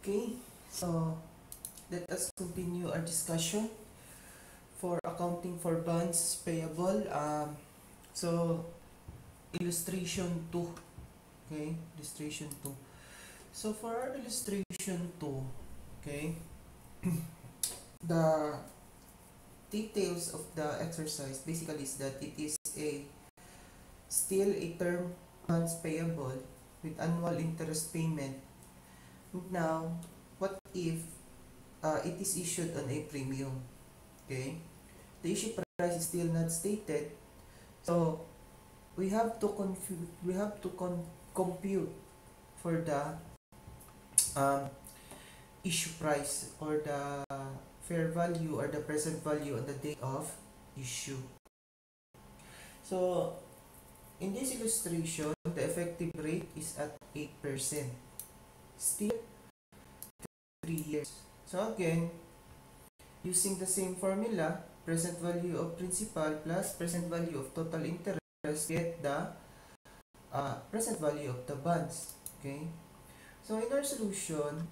Okay, so let us continue our discussion for accounting for bonds payable. So illustration 2. Okay, illustration 2. So for our illustration 2, okay, the details of the exercise basically is that it is still a term bonds payable with annual interest payment. Now, what if it is issued on a premium? Okay, the issue price is still not stated, so we have to compute for the issue price, or the fair value or the present value on the date of issue. So in this illustration, the effective rate is at 8%, still 3 years. So again, using the same formula, present value of principal plus present value of total interest, get the present value of the bonds. Okay, so in our solution,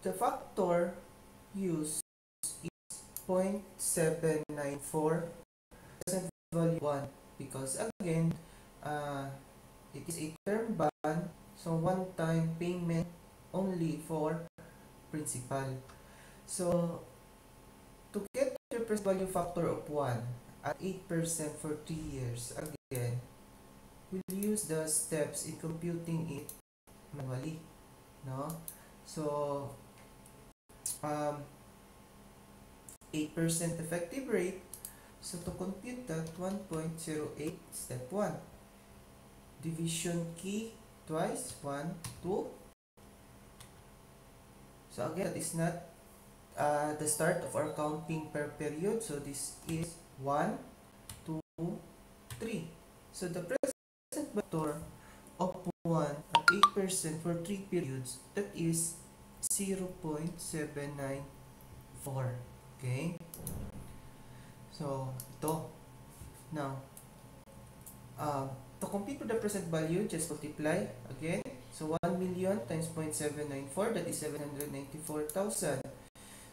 the factor used is 0.794, present value 1, because again it is a term bond, so one-time payment only for principal. So to get the present value factor of 1 at 8% for 3 years, again we'll use the steps in computing it manually, no? So 8% effective rate, so to compute that, 1.08, step 1, division key twice, 1, 2. So again, that is not the start of our counting per period, so this is 1, 2, 3. So the present factor of 1 at 8% for 3 periods, that is 0.794. Okay? So, ito. Now, to compute with the present value, just multiply again. So, 1 million times 0.794, that is 794,000.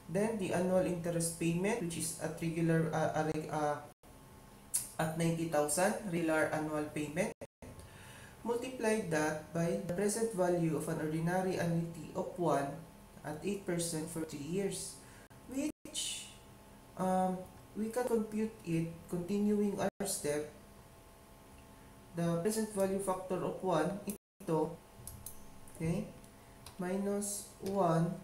Then, the annual interest payment, which is at regular, at 90,000, regular annual payment. Multiply that by the present value of an ordinary annuity of 1 at 8% for 3 years, which we can compute it continuing our step. The present value factor of 1, ito, okay, minus 1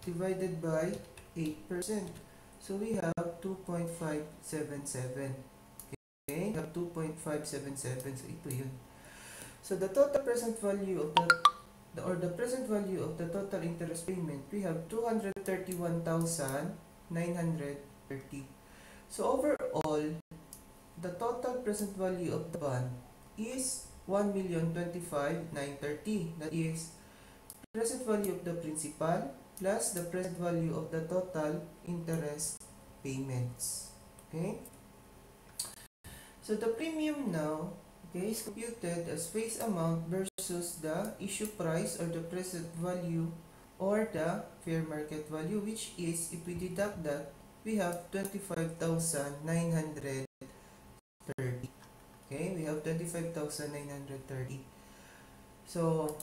divided by 8%. So we have 2.577. Okay, we have 2.577. So ito yun. So the total present value of the present value of the total interest payment, we have 231,930. So overall, the total present value of the bond is 1,025,930. That is present value of the principal plus the present value of the total interest payments. Okay? So the premium now, okay, is computed as face amount versus the issue price, or the present value, or the fair market value, which is, if we deduct that, we have 25,930. Okay, we have 25,930. So,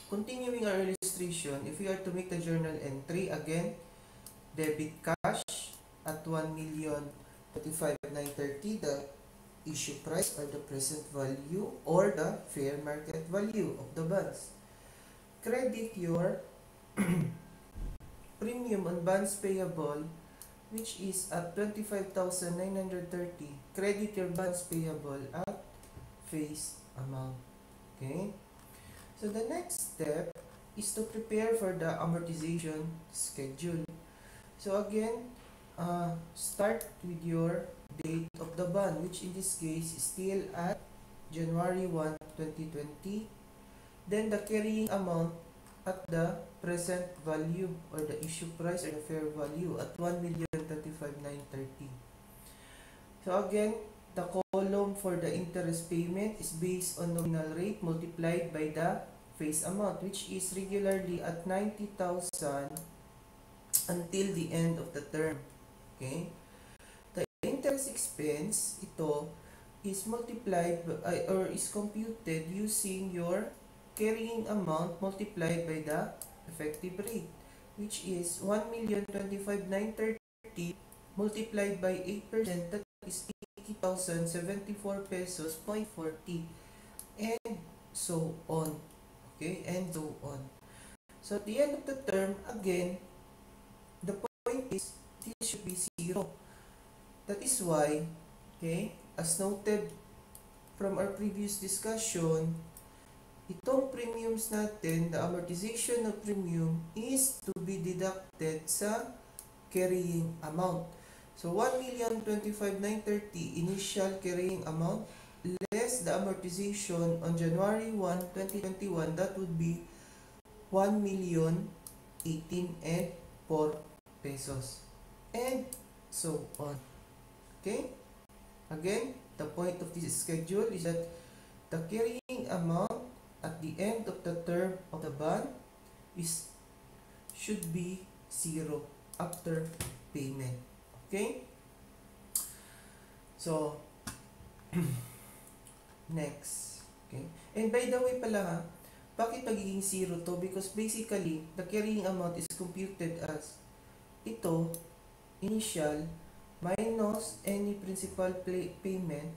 continuing our illustration, if we are to make the journal entry, again, debit cash at 1,025,930, the issue price, or the present value, or the fair market value of the bonds. Credit your premium on bonds payable, which is at 25,930. Credit your bonds payable at face amount. Okay? So the next step is to prepare for the amortization schedule. So again, start with your date of the bond, which in this case is still at January 1, 2020. Then the carrying amount at the present value, or the issue price, or the fair value, at 1,025,930. So again, the column for the interest payment is based on nominal rate multiplied by the face amount, which is regularly at 90,000 until the end of the term. Okay? The interest expense, ito, is multiplied by, or is computed using your carrying amount multiplied by the effective rate, which is 1,025,930 multiplied by 8%, that is 80,074 pesos, 0.40, and so on. Okay, and so on. So at the end of the term, again, the point is, this should be 0. That is why, okay, as noted from our previous discussion, itong premiums natin, the amortization of premium is to be deducted sa carrying amount. So 1,025,930 initial carrying amount less the amortization on January 1, 2021, that would be 1,018,004 pesos. And so on. Okay? Again, the point of this schedule is that the carrying amount at the end of the term of the bond should be 0 after payment. Okay? So, next. Okay? And by the way pala ha, bakit magiging 0 to? Because basically, the carrying amount is computed as ito, initial, minus any principal payment,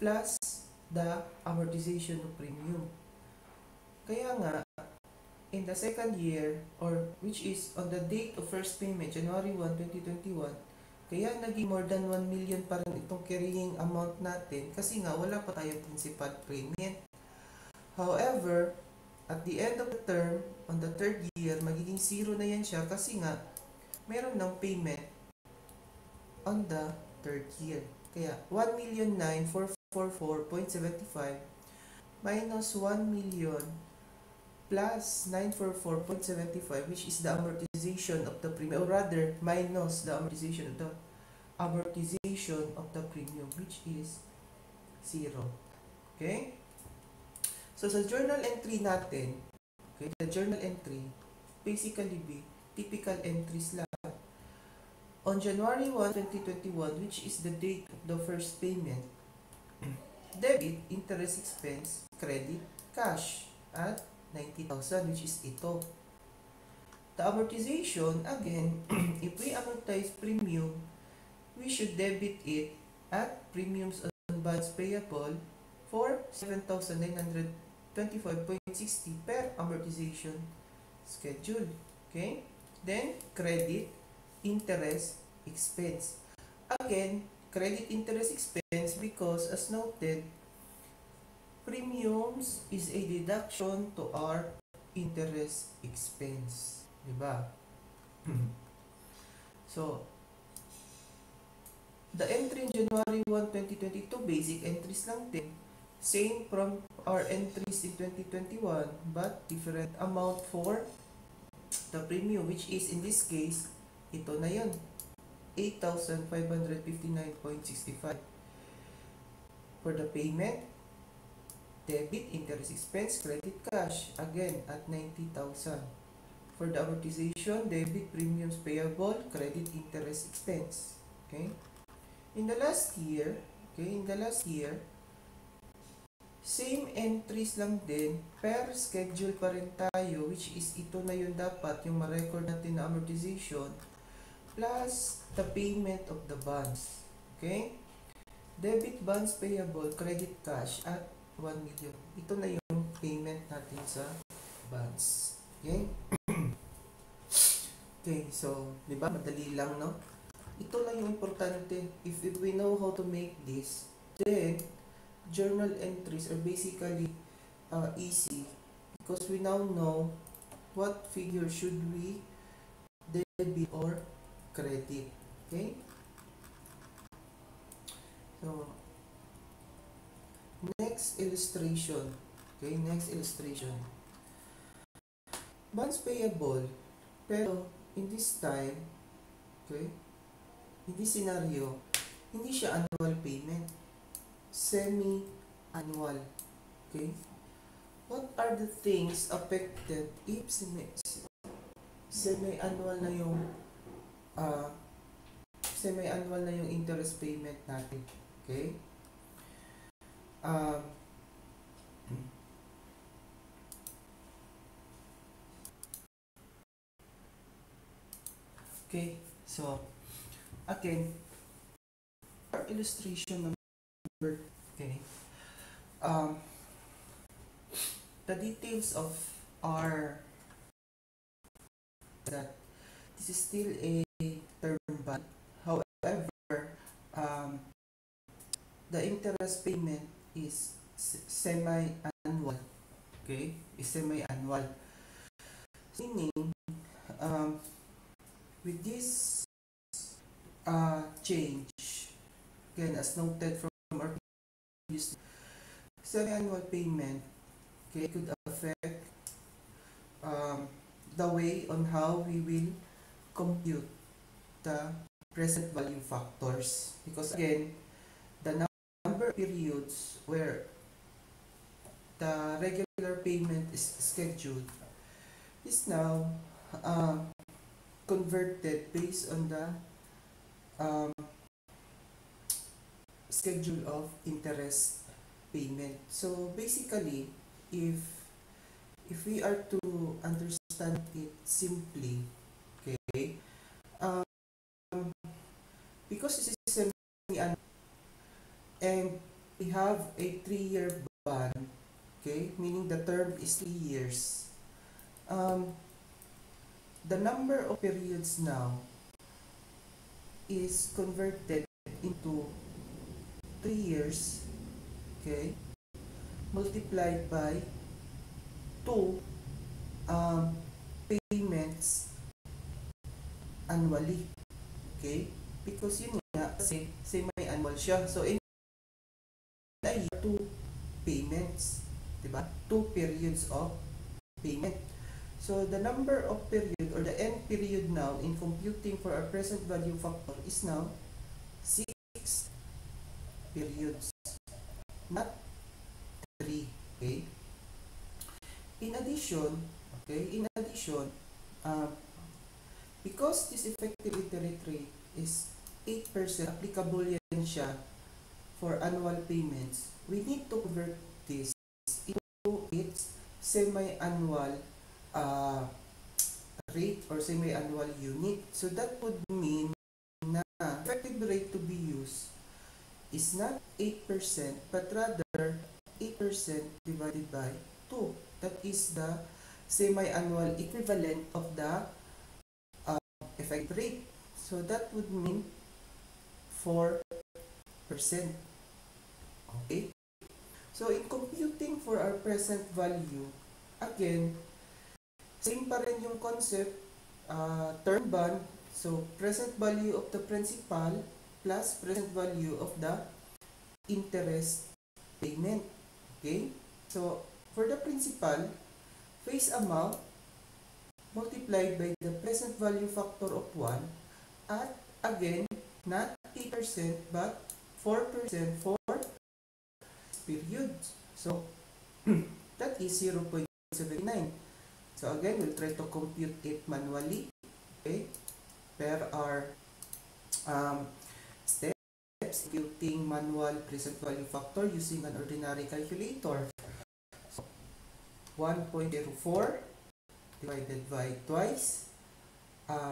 plus the amortization of premium. Kaya nga, in the second year, or which is on the date of first payment, January 1, 2021, kaya naging more than 1 million pa rin itong carrying amount natin kasi nga wala pa tayong principal payment. However, at the end of the term, on the third year, magiging 0 na yan siya kasi nga meron ng payment on the third year. Kaya 1,944,445 minus 1 million plus 944,475, which is the amortization of the premium, or rather minus the amortization of the premium, which is 0. Okay? So sa journal entry natin, okay, the journal entry basically be typical entries lang. On January 1, 2021, which is the date of the first payment, debit, interest expense, credit, cash at 90,000, which is ito. The amortization, again, if we amortize premium, we should debit it at premiums on bonds payable for 7,925.60 per amortization schedule. Okay? Then, credit, interest, expense. Again, credit, interest, expense because as noted, premiums is a deduction to our interest expense. Diba? So, the entry in January 1, 2022, basic entries lang din. Same from our entries in 2021, but different amount for the premium, which is in this case, ito na yun, 8,559.65. For the payment, debit, interest expense, credit, cash, again at 90,000. For the amortization, debit, premiums payable, credit, interest expense. Okay? In the last year, same entries lang din, per schedule pa rin tayo, which is ito na yun dapat, yung ma-record natin na amortization, plus the payment of the bonds. Okay? Debit, bonds payable, credit, cash at 1 million. Ito na yung payment natin sa bonds. Okay? Okay, so, di ba? Madali lang, no? Ito lang yung importante. If we know how to make this, then, journal entries are basically easy because we now know what figure should we debit or credit. Okay? So, next illustration. Okay, next illustration. Bonds payable, pero in this time, okay, in this scenario, Hindi siya annual payment. Semi-annual. Okay? What are the things affected if semi-annual na yung uh, semi-annual na yung interest payment natin? Okay? Um, okay, so again, for illustration number, okay, the details of our that this is still a term bond. However, the interest payment is semi-annual. Okay, is semi-annual. Meaning, with this change, again as noted from our previous, semi-annual payment, okay, could affect the way on how we will compute the present value factors, because again the number of periods where the regular payment is scheduled is now converted based on the schedule of interest payment. So basically, if we are to understand it simply, okay, because this is semi-annual and we have a 3-year bond, okay, meaning the term is 3 years. The number of periods now is converted into 3 years, okay, multiplied by 2 payments annually, okay, because yun nga kasi semi-annual siya, so in a year 2 payments, diba, 2 periods of payment. So the number of period or the end period now in computing for our present value factor is now 6 periods, not 3. Okay. In addition, because this effective interest rate is 8%, applicable yan siya for annual payments, we need to convert this into its semi-annual rate or semi-annual unit. So that would mean na effective rate to be used is not 8% but rather 8% divided by 2. That is the semi-annual equivalent of the effective rate. So that would mean 4%. Okay? So in computing for our present value, again, same pa rin yung concept, term bond, so present value of the principal plus present value of the interest payment. Okay? So for the principal, face amount multiplied by the present value factor of 1 at again, not 8% but 4% for period. So that is 0.79. So again, we'll try to compute it manually, okay, per our steps, computing manual present value factor using an ordinary calculator. So 1.04 divided by twice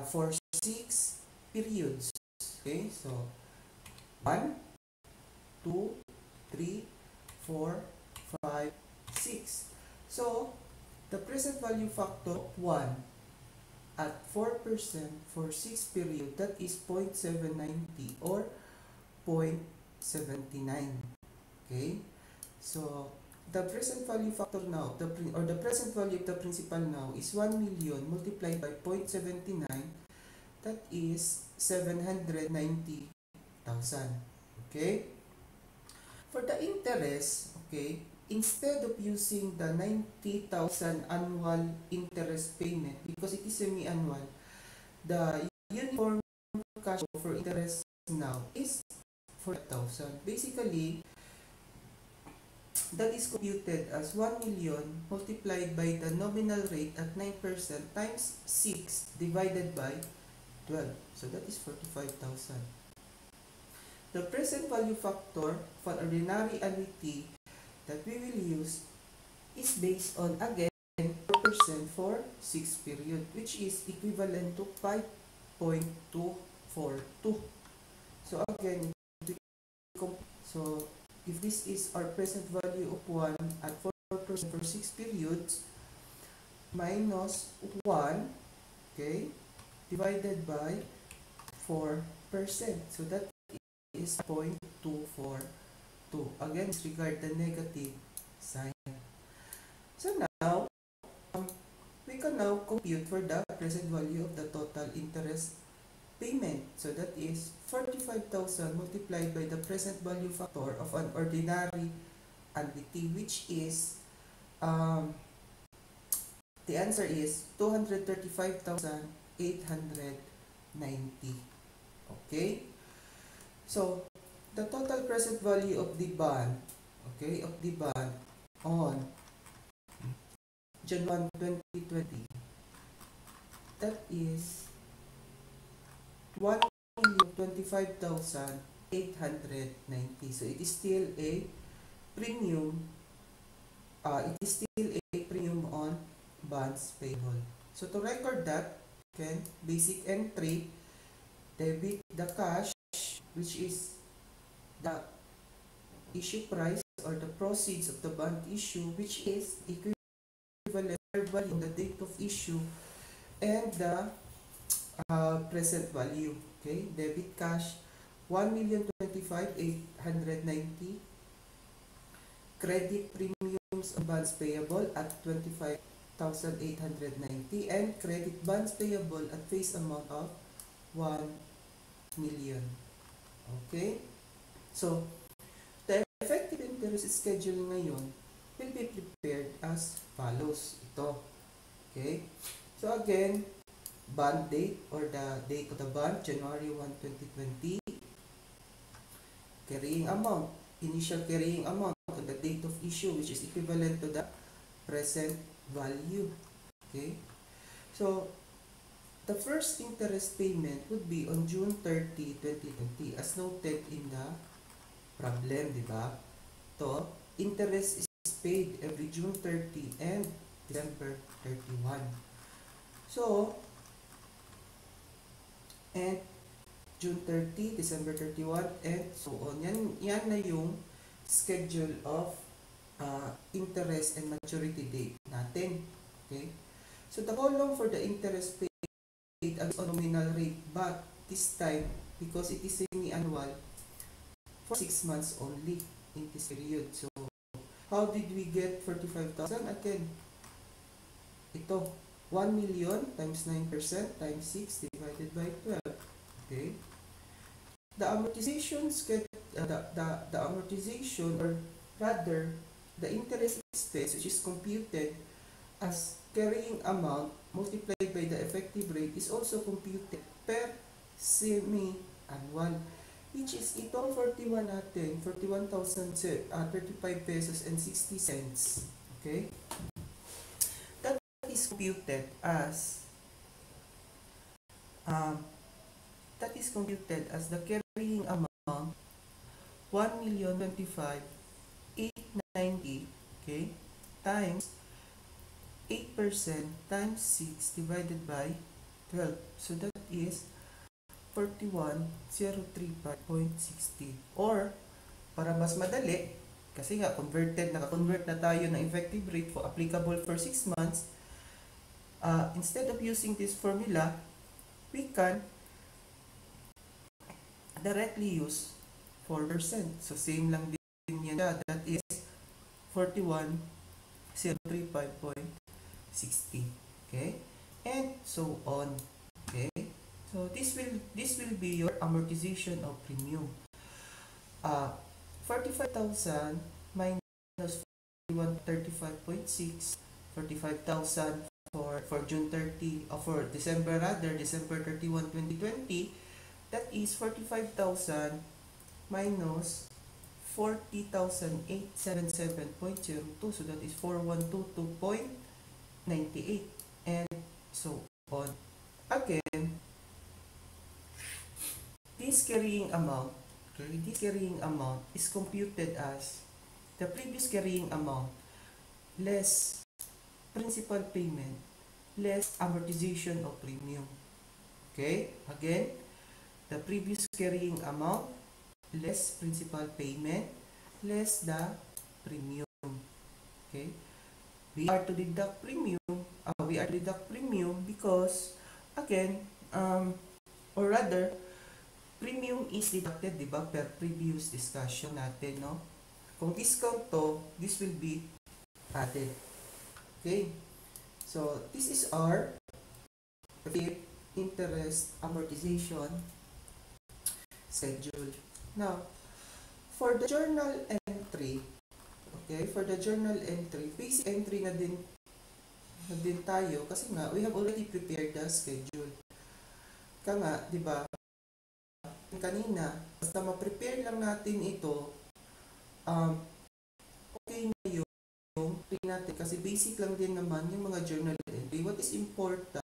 for 6 periods. Okay, so 1, 2, 3, 4, 5, 6. So the present value factor of 1 at 4% for 6 period, that is 0.790 or 0.79. Okay, so the present value factor now, the present value of the principal now is 1 million multiplied by 0.79, that is 790,000. Okay, for the interest, okay, instead of using the 90,000 annual interest payment, because it is semi-annual, the uniform cash flow for interest now is 4,000. Basically, that is computed as 1 million multiplied by the nominal rate at 9% times 6 divided by 12. So that is 45,000. The present value factor for ordinary annuity that we will use is based on, again, 4% for 6 period, which is equivalent to 5.242. So again, so if this is our present value of 1 at 4% for 6 periods, minus 1, okay, divided by 4%. So that is 0.242. Again, disregard the negative sign. So now, we can now compute for the present value of the total interest payment. So that is 45,000 multiplied by the present value factor of an ordinary annuity, which is, the answer is 235,890. Okay? So, the total present value of the bond, okay, of the bond on January 1, 2020, that is 1,025,890. So it is still a premium. It is still a premium on bonds payable. So to record that, okay, basic entry, debit the cash, which is the issue price or the proceeds of the bond issue, which is equivalent value on the date of issue, and the present value. Okay, debit cash 1,025,890, credit premiums on bonds payable at 25,890, and credit bonds payable at face amount of 1 million. Okay, so the effective interest schedule ngayon will be prepared as follows. Ito. Okay, so again, bond date or the date of the bond, January 1, 2020. Carrying amount, initial carrying amount on the date of issue, which is equivalent to the present value. Okay, so the first interest payment would be on June 30, 2020 as noted in the problem, di ba? To, interest is paid every June 30 and December 31. So, and June 30, December 31, and so on. Yan na yung schedule of interest and maturity date natin. Okay? So, the whole loan for the interest paid as on nominal rate, but this time, because it is semi-annual, for 6 months only in this period. So, how did we get 45,000? Again, ito, 1 million times 9% times 6 divided by 12. Okay? The amortization the amortization, or rather, the interest expense, which is computed as carrying amount multiplied by the effective rate, is also computed per semi-annual, which is itong 41 natin, 41,035 pesos and 60 cents. Okay? Is computed as the carrying amount 1,025,890, okay, times 8% times 6 divided by 12. So that is 41,035.60, or para mas madali, kasi nga naka-convert na tayo ng effective rate for applicable for 6 months. Instead of using this formula, we can directly use 4%. So, same lang din yan. That is 41,035.60. Okay? And so on. Okay? So, this will be your amortization of premium. 45,000 minus 41,35.6, 45,000 for June 30, for December 31, 2020, that is 45,000 minus 40,877.02. So that is 4122.98 and so on. Again, this carrying amount, okay, this carrying amount is computed as the previous carrying amount less principal payment less amortization of premium. Okay, again, the previous carrying amount less principal payment less the premium. Okay, we are to deduct premium because again, or rather, premium is deducted, diba, per previous discussion natin, no? Kung discount to, this will be added. Okay, so this is our interest amortization schedule. Now, for the journal entry, okay, for the journal entry, basic entry na din tayo kasi nga we have already prepared the schedule. Kaya nga, di ba, kanina, basta ma-prepare lang natin ito, okay na yung natin kasi basic lang din naman yung mga journal entry. What is important,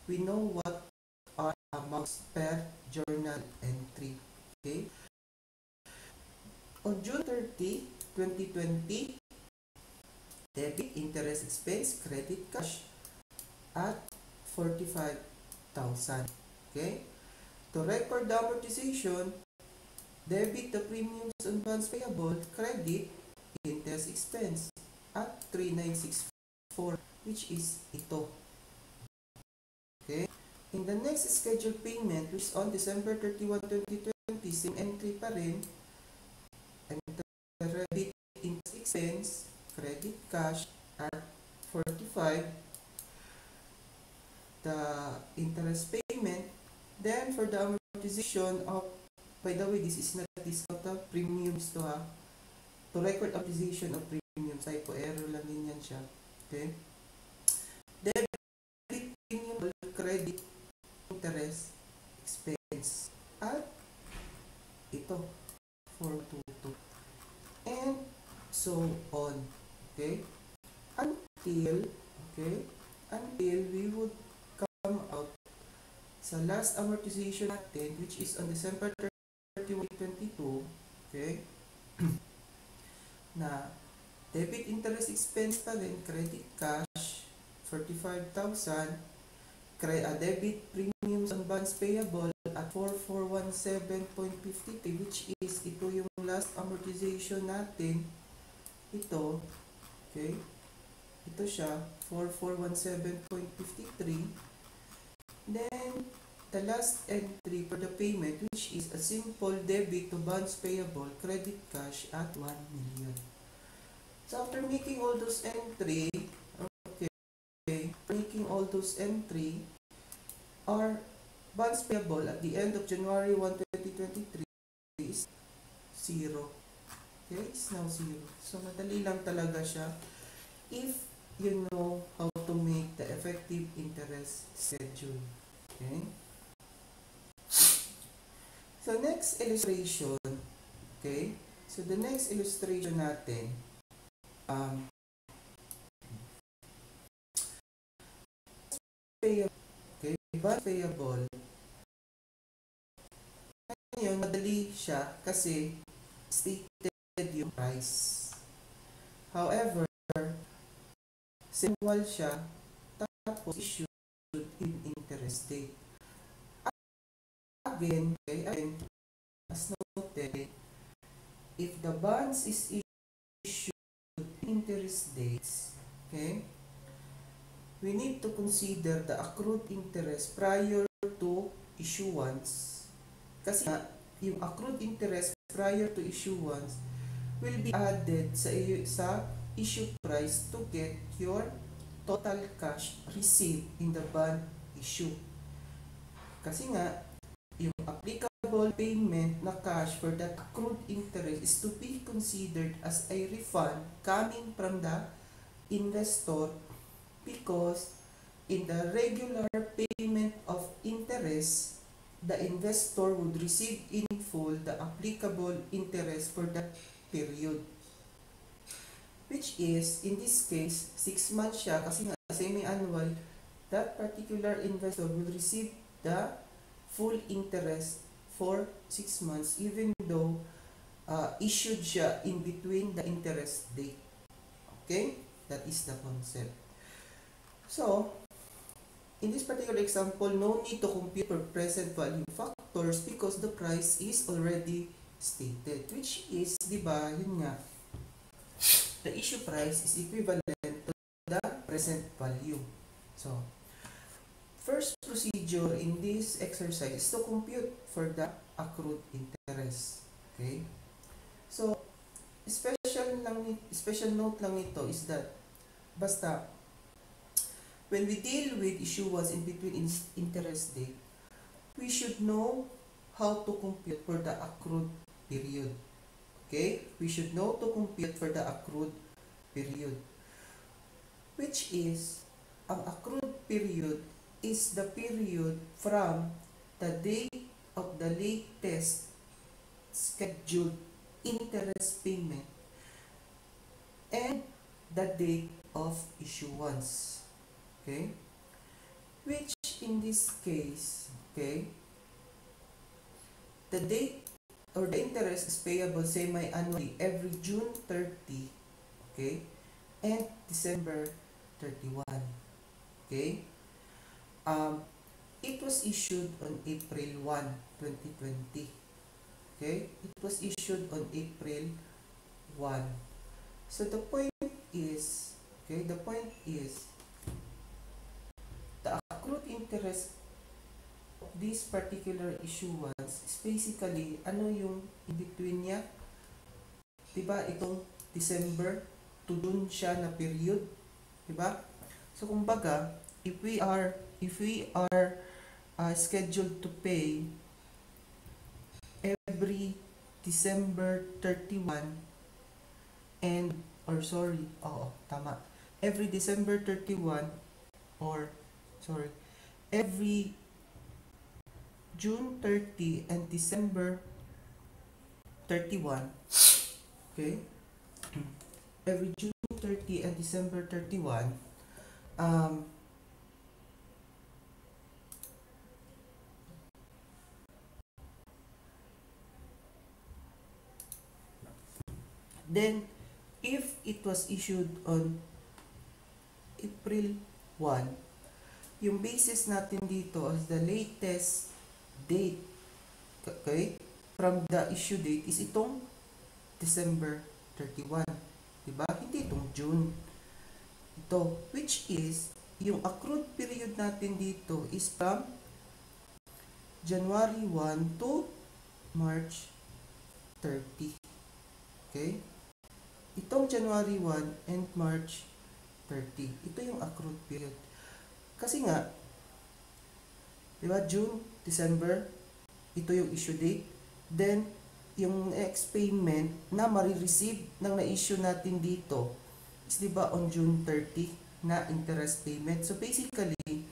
we know what are amounts per journal entry. Okay? On June 30, 2020, debit, interest expense, credit, cash at 45,000. Okay? To record the amortization, debit the premiums on bonds payable, credit, interest expense at 3964, which is ito. Okay? In the next scheduled payment, which is on December 31, 2020, same entry pa rin, and the debit interest expense, credit, cash at 45, the interest payment. Then, for the amortization of, by the way, this is not discount of premiums to ha. To record amortization of premiums, typo error lang din yan siya. Okay? Debit, premium, credit, interest, expense. At ito, 422. And so on. Okay? Until we would come out sa last amortization natin, which is on December 31, 2022, okay, na debit interest expense pa rin, credit cash, 45,000, debit premiums on bonds payable at 4417.53, which is ito yung last amortization natin, ito, okay, ito siya, 4417.53. Then, the last entry for the payment, which is a simple debit to bonds payable, credit cash at 1 million. So, after making all those entry, our bonds payable at the end of January 1, 2023 is 0. Okay, it's now 0. So, madali lang talaga siya if you know how to make the effective interest schedule. Okay? So, next illustration. Okay? So, the next illustration natin, okay, bond payable. Ngayon, madali siya kasi stated yung price. However, simple siya, tapos issued in interest date. Again, as noted, if the bonds is issued in interest dates, okay, we need to consider the accrued interest prior to issuance. Kasi yung accrued interest prior to issuance will be added sa issue price to get your total cash received in the bond issue. Kasi nga, yung applicable payment na cash for that accrued interest is to be considered as a refund coming from the investor, because in the regular payment of interest, the investor would receive in full the applicable interest for that period. Which is, in this case, 6 months siya kasi nga semi-annual, that particular investor will receive the full interest for 6 months even though issued siya in between the interest date. Okay? That is the concept. So, in this particular example, no need to compute for present value factors because the price is already stated. Which is, di ba, yun nga, the issue price is equivalent to the present value. So, first procedure in this exercise is to compute for the accrued interest. Okay? So, special note lang nito is that basta when we deal with issuance in between interest date, we should know how to compute for the accrued period. Okay? We should know to compute for the accrued period. Which is, ang accrued period is the period from the date of the latest scheduled interest payment and the date of issuance. Okay? Which in this case, okay, the date or the interest is payable semi-annually every June 30, okay, and December 31. Okay? It was issued on April 1, 2020. Okay? It was issued on April 1. So the point is, okay, the accrued interest of this particular issuance is basically, ano yung in between niya? Diba, itong December to June siya na period. Diba? So, kumbaga, if we are scheduled to pay every December 31 every December 31 every June 30 and December 31, okay, every June 30 and December 31, then if it was issued on April 1, yung basis natin dito as the latest date, okay, from the issue date is itong December 31, diba? Hindi itong June. Ito, which is, yung accrued period natin dito is from January 1 to March 30. Okay? Itong January 1 and March 30. Ito yung accrued period. Kasi nga, diba, June, December, ito yung issue date. Then, yung next payment na marireceive ng na-issue natin dito is, diba, on June 30 na interest payment. So, basically,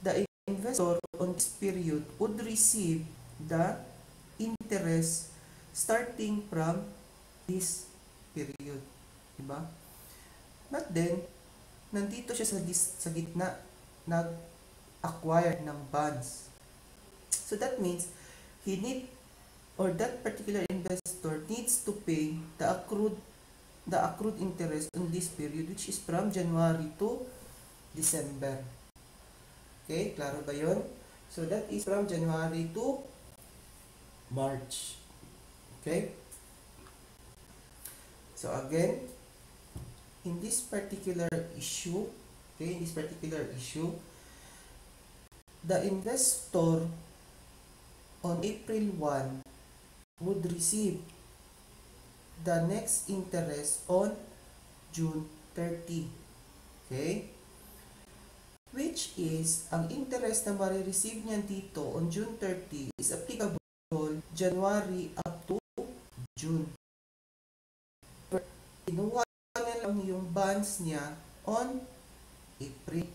the investor on this period would receive the interest starting from this period. Diba? But then, nandito siya sa gitna, nag-acquire ng bonds. So that means, that particular investor needs to pay the accrued interest on this period, which is from January to December. Okay, klaro ba yun? So that is from January to March. Okay? So again, in this particular issue, the investor on April 1 would receive the next interest on June 30. Okay? Which is, ang interest na marireceive niyan dito on June 30 is applicable January up to June. Kinuha niya lang yung bonds niya on April.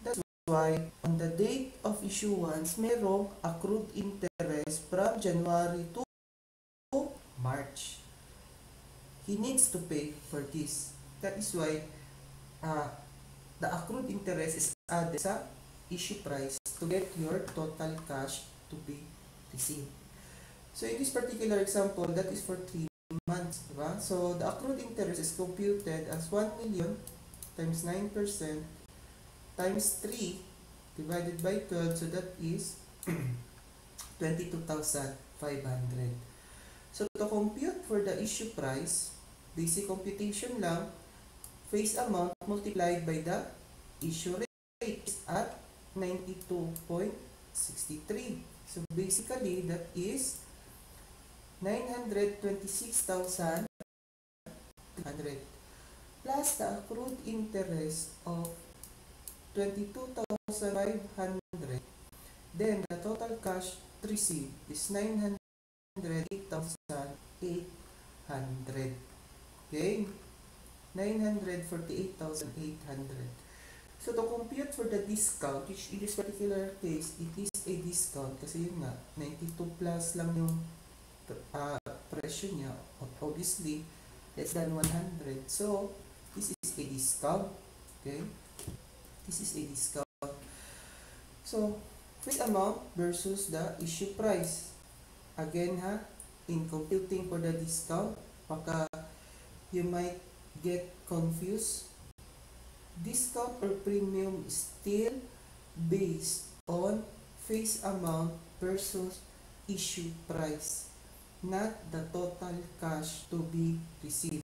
That's why, on the date of issuance, merong accrued interest from January to March. He needs to pay for this. That is why the accrued interest is added sa issue price to get your total cash to be received. So in this particular example, that is for 3 months, diba? So the accrued interest is computed as 1 million times 9% times 3 divided by 12, so that is 22,500. So to compute for the issue price, basic computation lang, face amount multiplied by the issue rate is at 92.63. So basically that is 926,300 plus the accrued interest of 22,500. Then the total cash received is 908,800. Okay? 948,800. So to compute for the discount, which in this particular case, it is a discount kasi yun nga, 92 plus lang yung presyo niya. Obviously, less than 100. So, this is a discount. Okay? This is a discount. So, face amount versus the issue price. Again ha, in computing for the discount, baka you might get confused. Discount or premium is still based on face amount versus issue price, not the total cash to be received.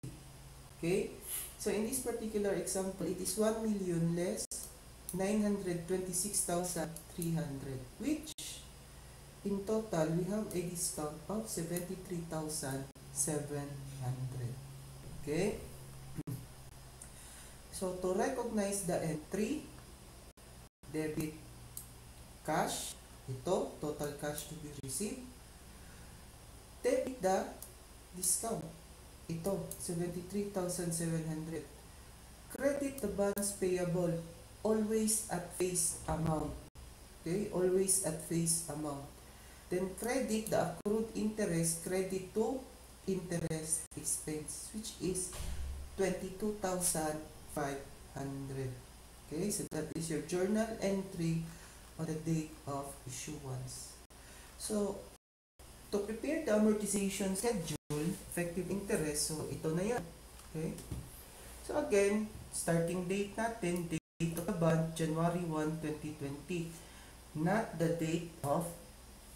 Okay? So in this particular example, it is 1 million less 926,300, which in total we have a discount of 73,700. Okay? So to recognize the entry, debit cash, ito, total cash to be received. Debit the discount, ito, 73,700. Credit the balance payable, always at face amount. Okay, always at face amount. Then credit the accrued interest, credit to interest expense, which is 22,500. Okay, so that is your journal entry on the date of issuance. So, to prepare the amortization schedule, effective interest, so ito na yan. Okay? So again, starting date natin, date of the bond, January 1, 2020. Not the date of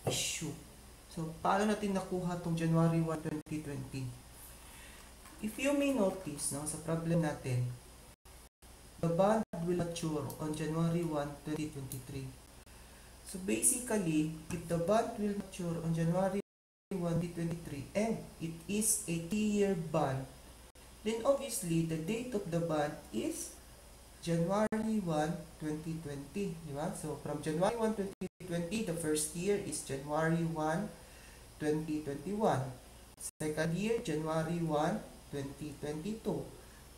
issue. So, paano natin nakuha itong January 1, 2020? If you may notice, no, sa problem natin, the bond will mature on January 1, 2023. So basically, if the bond will mature on January 1, 2023 and it is a 3-year bond, then obviously the date of the bond is January 1, 2020. Diba? So from January 1, 2020, the first year is January 1, 2021. Second year, January 1, 2022.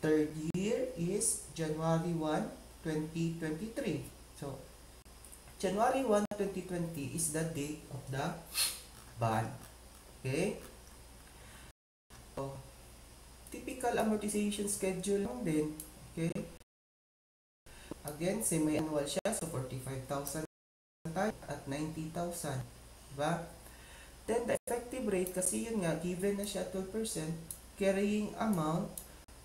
Third year is January 1, 2023. So, January 1, 2020 is the date of the bond. Okay? So, typical amortization schedule lang din. Okay? Again, semi-annual siya. So, 45,000 at 90,000. Diba? Then, the effective rate, kasi yun nga, given na siya 12%, carrying amount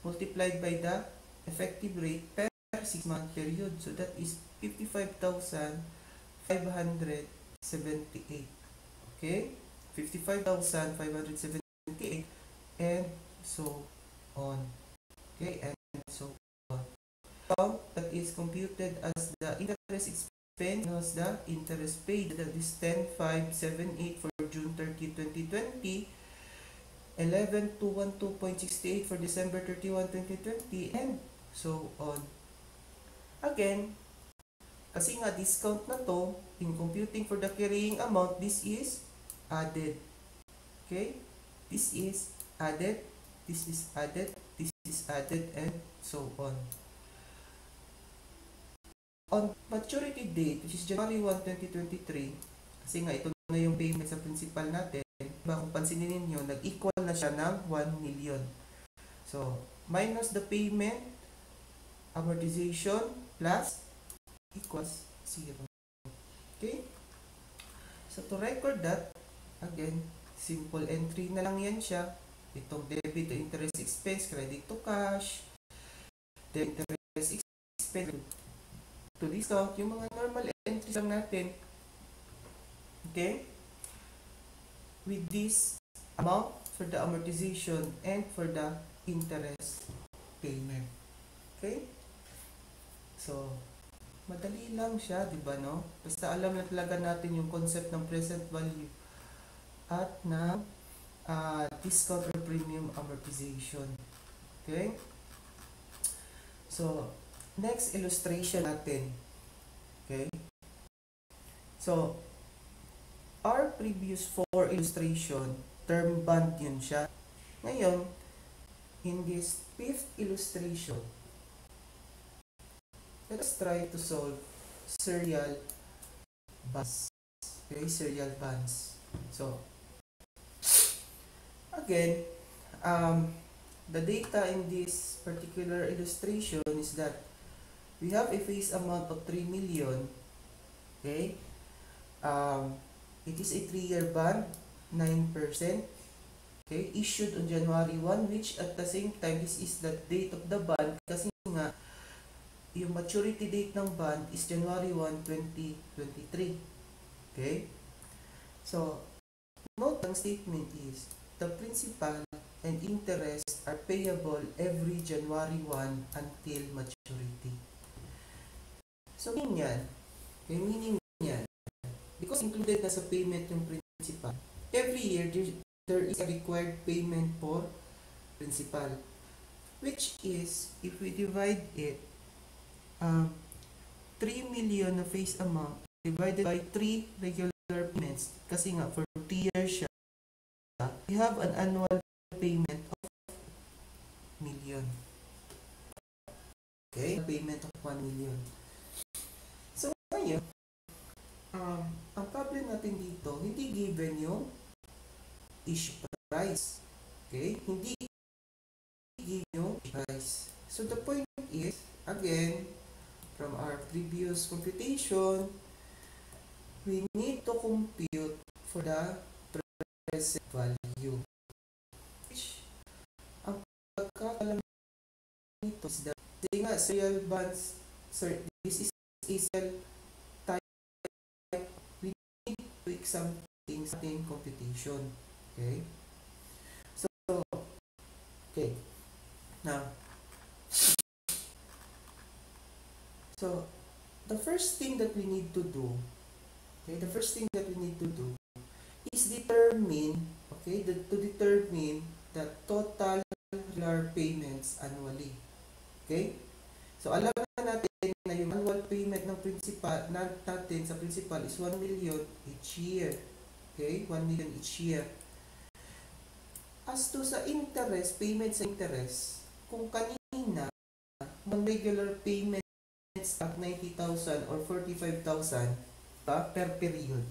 multiplied by the effective rate per 6-month period. So that is 55,578. Okay? 55,578 and so on. Okay? And so on. Amount that is computed as the interest expense was the interest paid. That is 10,578 for June 30, 2020. 11,212.68 for December 31, 2020, and so on. Again, kasi nga discount na to, in computing for the carrying amount, this is added. Okay? This is added, this is added, this is added, and so on. On maturity date, which is January 1, 2023, kasi nga ito na yung payment sa principal natin, diba, kung pansinin ninyo, nag-equal na siya ng 1 million. So, minus the payment, amortization, plus, equals 0. Okay? So, to record that, again, simple entry na lang yan siya. Itong debit to interest expense, credit to cash, debit interest expense to discount, yung mga normal entries lang natin. Okay? With this amount for the amortization and for the interest payment. Okay? So, madali lang siya, di ba, no? Basta alam na talaga natin yung concept ng present value at ng discount or premium amortization. Okay? So, next illustration natin. Okay? So, our previous 4 illustration, term bond yun siya. Ngayon, in this 5th illustration, let's try to solve serial bonds. Okay, serial bonds. So, again, the data in this particular illustration is that we have a face amount of 3 million. Okay? It is a 3-year bond, 9%. Okay? Issued on January 1, which at the same time, this is the date of the bond kasi nga, yung maturity date ng bond is January 1, 2023. Okay? So, note ang statement is, the principal and interest are payable every January 1 until maturity. So, meaning yan, because included na sa payment yung principal, every year there is a required payment for principal, which is, if we divide it, 3 million na face amount divided by 3 regular payments, kasi nga for 3 years siya, we have an annual payment of million. Okay? Payment of 1 million. So, ngayon, ang problem natin dito, hindi given yung issue price. Okay? Hindi given yung price. So, the point is, again, from our previous computation, we need to compute for the present value. Which, ang pagkakalam nito is that, kasi nga, serial bonds, this is a cell type, we need to tweak something sa ating computation. Okay? So, okay. Now, so, the first thing that we need to do, okay, is determine, okay, to determine the total regular payments annually. Okay? So, alam na natin na yung annual payment ng principal natin sa principal is 1 million each year. Okay? 1 million each year. As to sa interest, payment sa interest, kung kanina, ang regular payment at 90,000 or 45,000 per period.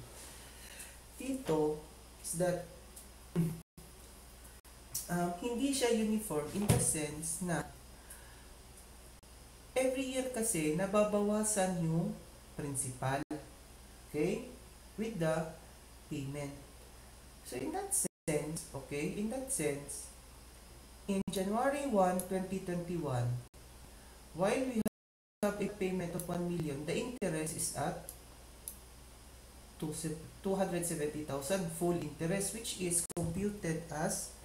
Dito is that hindi siya uniform in the sense na every year kasi nababawasan yung principal. Okay? With the payment. So in that sense, okay, in January 1, 2021, while we have a payment of 1 million, the interest is at 270,000 full interest, which is computed as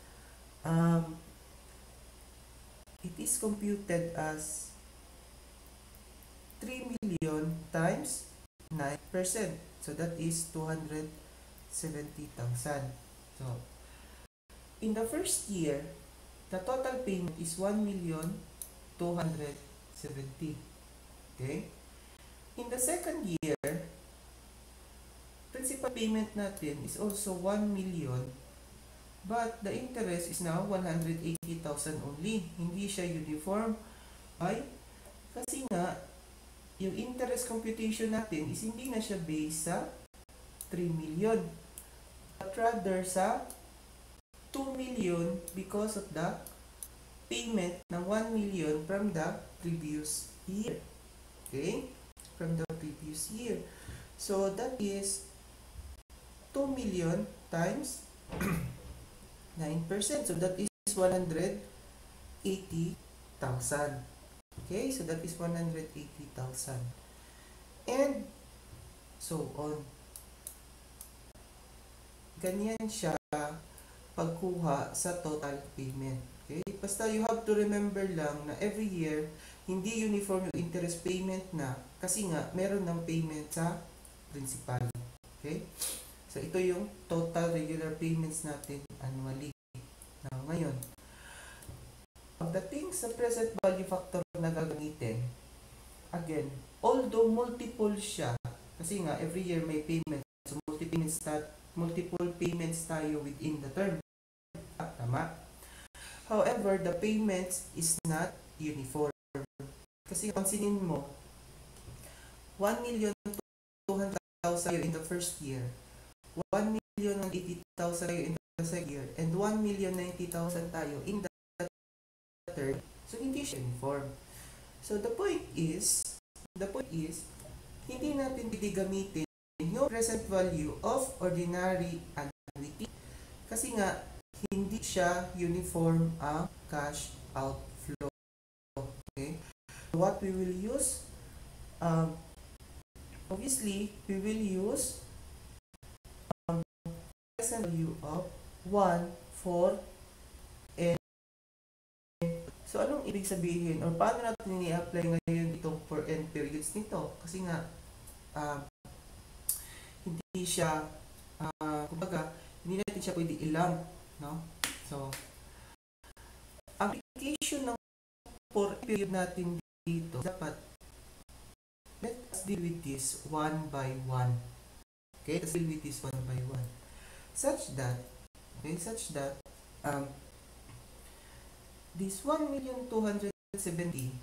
3 million times 9%. So that is 270,000. So in the first year, the total payment is 1,270,000. Okay? In the second year, principal payment natin is also 1 million, but the interest is now 180,000 only. Hindi siya uniform. Why? Kasi nga, yung interest computation natin is hindi na siya based sa 3 million. rather sa 2 million because of the payment ng 1 million from the previous year. Okay? From the previous year. So, that is 2 million times 9%. So, that is 180,000. Okay? So, that is 180,000. And, so on. Ganyan siya pagkuha sa total payment. Okay? Basta you have to remember lang na every year, hindi uniform yung interest payment na kasi nga meron ng payment sa principal. Okay? So, ito yung total regular payments natin annually. Now, ngayon, pagdating sa present value factor na gagamitin, again, although multiple siya, kasi nga every year may payment, so multiple payments tayo within the term. Tama? However, the payments is not uniform. Kasi pansinin mo, 1,200,000 tayo in the first year, 1,080,000 tayo in the second year, and 1,090,000 tayo in the third. So, hindi siya uniform. So, the point is, hindi natin gamitin yung present value of ordinary annuity. Kasi nga, hindi siya uniform ang cash outflow. Okay? What we will use, obviously, we will use present value of 1, 4, and so, anong ibig sabihin? Or paano natin i-apply ngayon itong for end periods nito? Kasi nga, hindi siya, kumbaga, hindi natin siya pwede ilang, no? So, ang application ng for period natin dito, dapat, let us deal with this one by one. Okay? Let's deal with this one by one. Such that, this 1,270,000,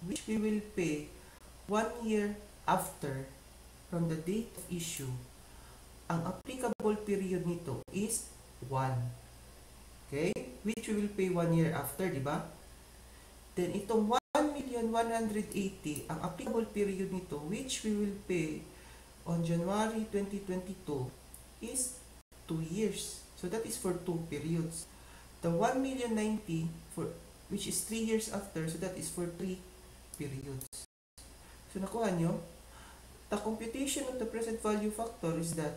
which we will pay 1 year after from the date of issue, ang applicable period nito is 1. Okay? Which we will pay 1 year after, di ba? Then, itong 1,180,000, ang applicable period nito, which we will pay on January 2022, is 2 years. So, that is for 2 periods. The 1,090,000, which is 3 years after, so that is for 3 periods. So, nakuha nyo? The computation of the present value factor is that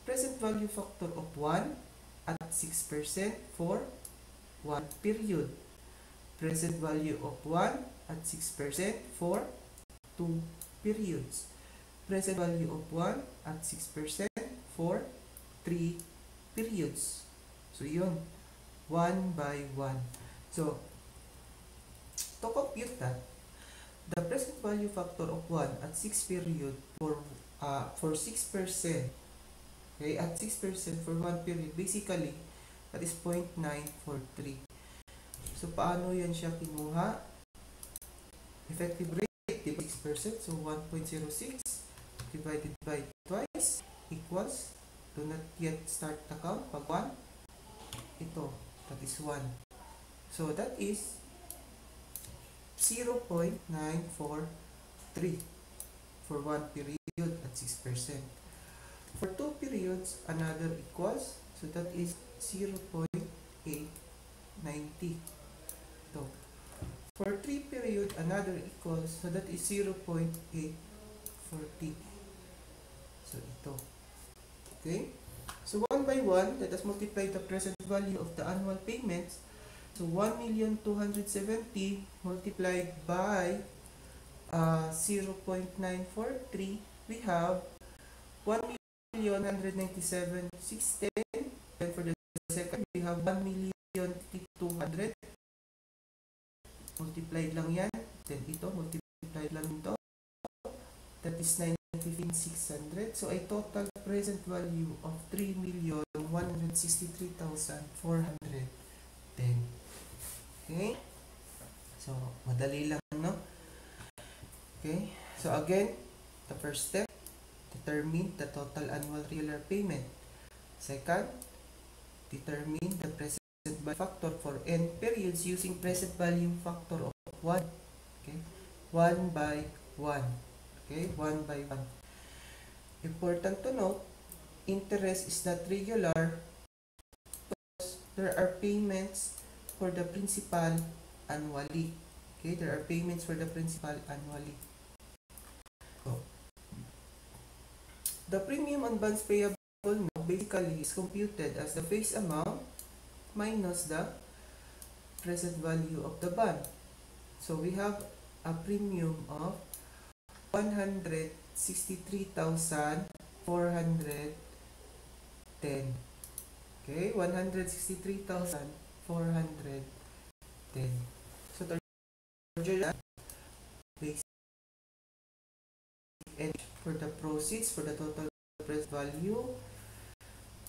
present value factor of 1 at 6% for 1 period. Present value of 1 at 6% for 2 periods. Present value of 1 at 6% for 3 periods. So, yun. 1 by 1. So, to compute that, the present value factor of 1 at 6 period for 6%, okay, at 6% for 1 period, basically, that is 0.943. So, paano yan siya kinuha? Effective rate, 6%, so 1.06 divided by twice equals, do not yet start the count, pag 1, ito, that is 1. So, that is 0.943 for 1 period at 6%. For 2 periods, another equals, so that is 0.890. So, for 3 period, another equals, so that is 0.840. So, ito. Okay? So, 1 by 1, let us multiply the present value of the annual payments. So, 1,270,000 multiplied by 0.943, we have 1,197,610. And for the second, we have 1,200,000. Multiplied lang yan. Then ito, multiplied lang ito. That is 9,600. So, a total present value of 3,163,410. Okay? So, madali lang, no? Okay? So, again, the first step, determine the total annual regular payment. Second, determine the present value factor for n periods using present value factor of 1. Okay? 1 by 1. Okay? 1 by 1. Important to note, interest is not regular because there are payments for the principal annually. Okay? There are payments for the principal annually. So, the premium on bonds payable now basically is computed as the face amount minus the present value of the bond. So we have a premium of 163,410. Okay, 163,410. So the basic and for the proceeds for the total present value,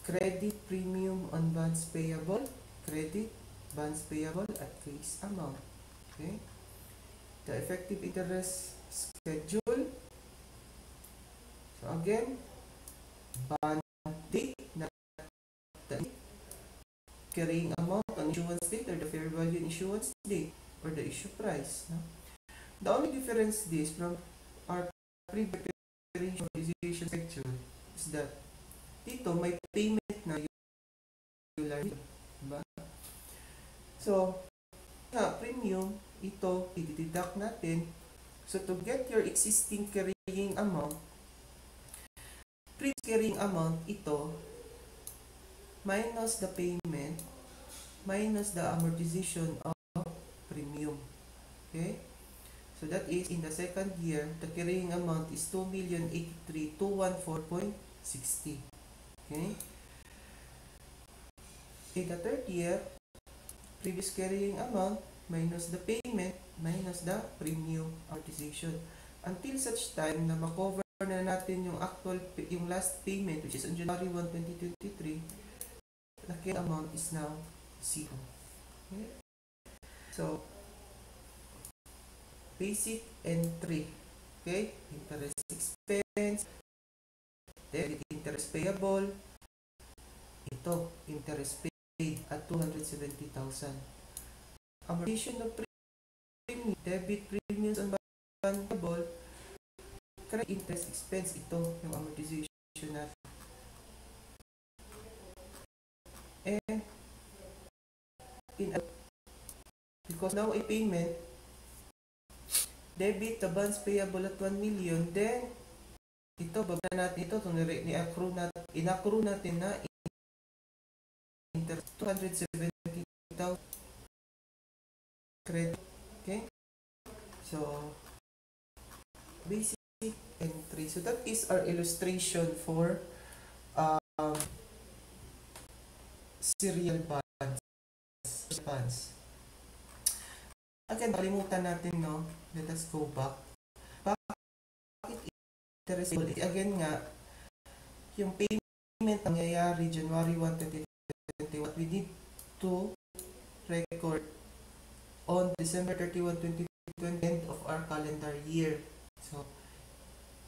credit premium on bonds payable, credit bonds payable at face amount. Okay, the effective interest schedule. So again, bond date, not the carrying amount on issuance date or the fair value in issuance date or the issue price. No? The only difference this from our previous amortization schedule is that dito may payment na regular, diba? So, sa premium, ito i-deduct natin. So to get your existing carrying amount, previous carrying amount, ito minus the payment minus the amortization of premium. Okay? So that is in the second year, the carrying amount is 2,083,214.60. Okay? In the third year, previous carrying amount minus the payment minus the premium amortization. Until such time na makover na natin yung yung last payment, which is on January 1, 2023, the carrying amount is now 0. Okay? So, basic entry. Okay? Interest expense, then interest payable, ito, interest paid at 270,000. Amortization of premium, debit premiums on bond payable, credit interest expense, ito yung amortization natin. And because now a payment, debit the bonds payable at 1 million, then ito, baba natin ito, in-accrue natin na interest 270,000 credit. Okay? So, basic entry. So, that is our illustration for serial bonds. Again, kalimutan natin, no? Let us go back. Bakit interest? Again nga, yung payment nangyayari January 1, 2021, we need to record on December 31, 2020, end of our calendar year. So,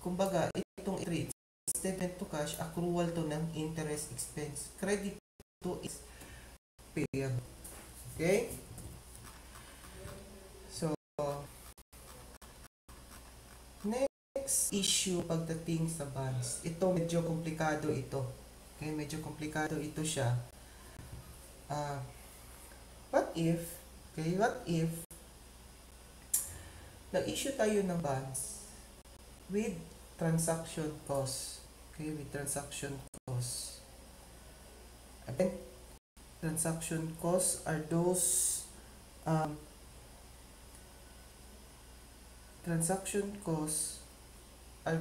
kumbaga, itong entry, statement to cash, accrual to ng interest expense. Credit to is payable. Okay? So, next issue pagdating sa bonds. Ito medyo komplikado ito. Okay, medyo komplikado ito siya. What if nag-issue tayo ng bonds with transaction cost. Okay, with transaction cost. Again, transaction costs are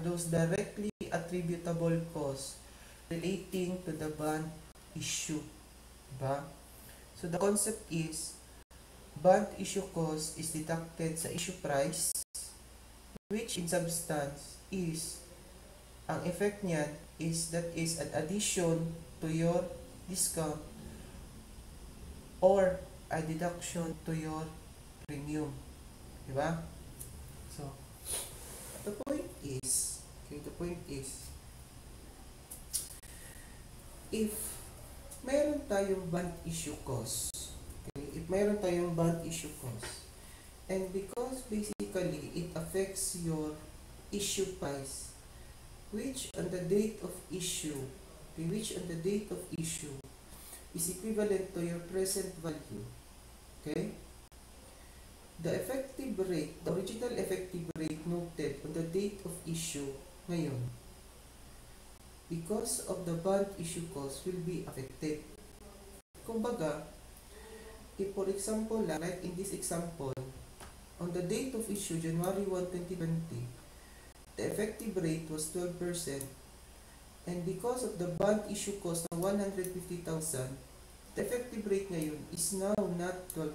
those directly attributable costs relating to the bond issue. Diba? So the concept is bond issue cost is deducted sa issue price, which in substance is, ang effect niyan is that is an addition to your discount or a deduction to your premium. Diba? So, the point is, if meron tayong bond issue cost, okay, if meron tayong bond issue cost, and because basically it affects your issue price, which on the date of issue, okay, which on the date of issue is equivalent to your present value, okay? The effective rate, the original effective rate noted on the date of issue ngayon, because of the bond issue cost, will be affected. Kumbaga, if for example, like in this example, on the date of issue, January 1, 2020, the effective rate was 12%, and because of the bond issue cost na 150,000, the effective rate ngayon is now not 12%.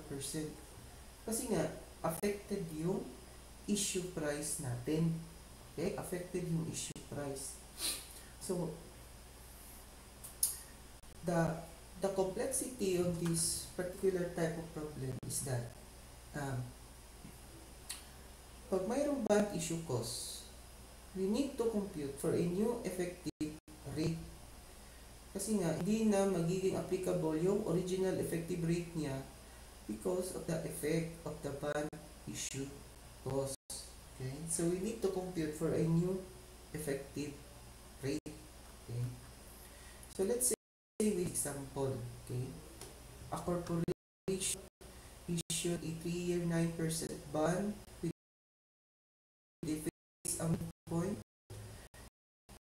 Kasi nga, affected yung issue price natin. Okay? Affected yung issue price. So, the complexity of this particular type of problem is that pag mayroong bond issue cost, we need to compute for a new effective rate. Kasi nga, hindi na magiging applicable yung original effective rate niya because of the effect of the bond issue cost. Okay? So, we need to compute for a new effective rate. Okay? So, let's say with example, okay? A corporation issued a 3-year 9% bond with the face amount point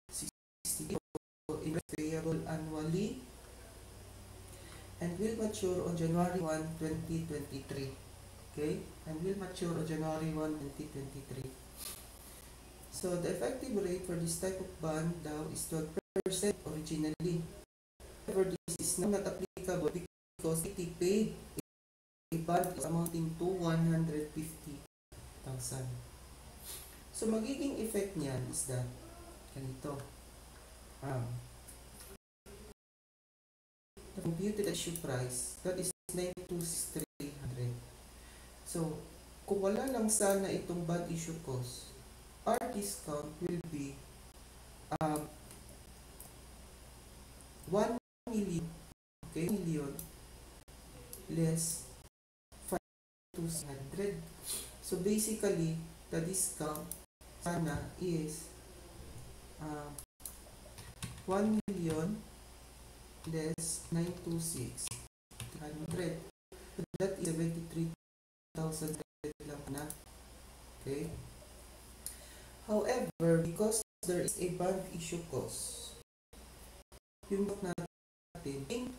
60 interest payable annually and will mature on January 1, 2023. Okay? And will mature on January 1, 2023. So, the effective rate for this type of bond now is 12% originally. However, this is now not applicable because it paid a bond amounting to 150,000. So, magiging effect niyan is that ganito. The computed issue price, that is 926,300. So, kung wala lang sana itong bond issue cost, our discount will be 1 million, okay, million less 5,200. So, basically, the discount sana is 1 million less 926,300. So that is 73,000 lang na. Okay? However, because there is a bond issue cost, yung natin in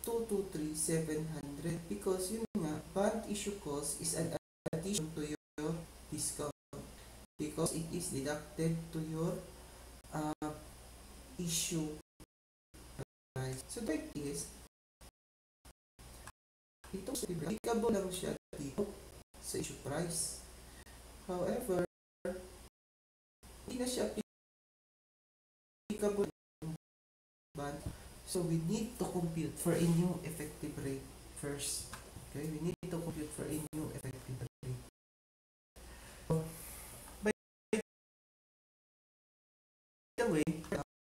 223,700 because yun nga, bond issue cost is an addition to your discount because it is deducted to your issue price. So that is, ito applicable lang siya dito sa issue price. However, hindi na siya applicable bond. So we need to compute for a new effective rate first. Okay, we need to compute for a new effective rate. So, by the way,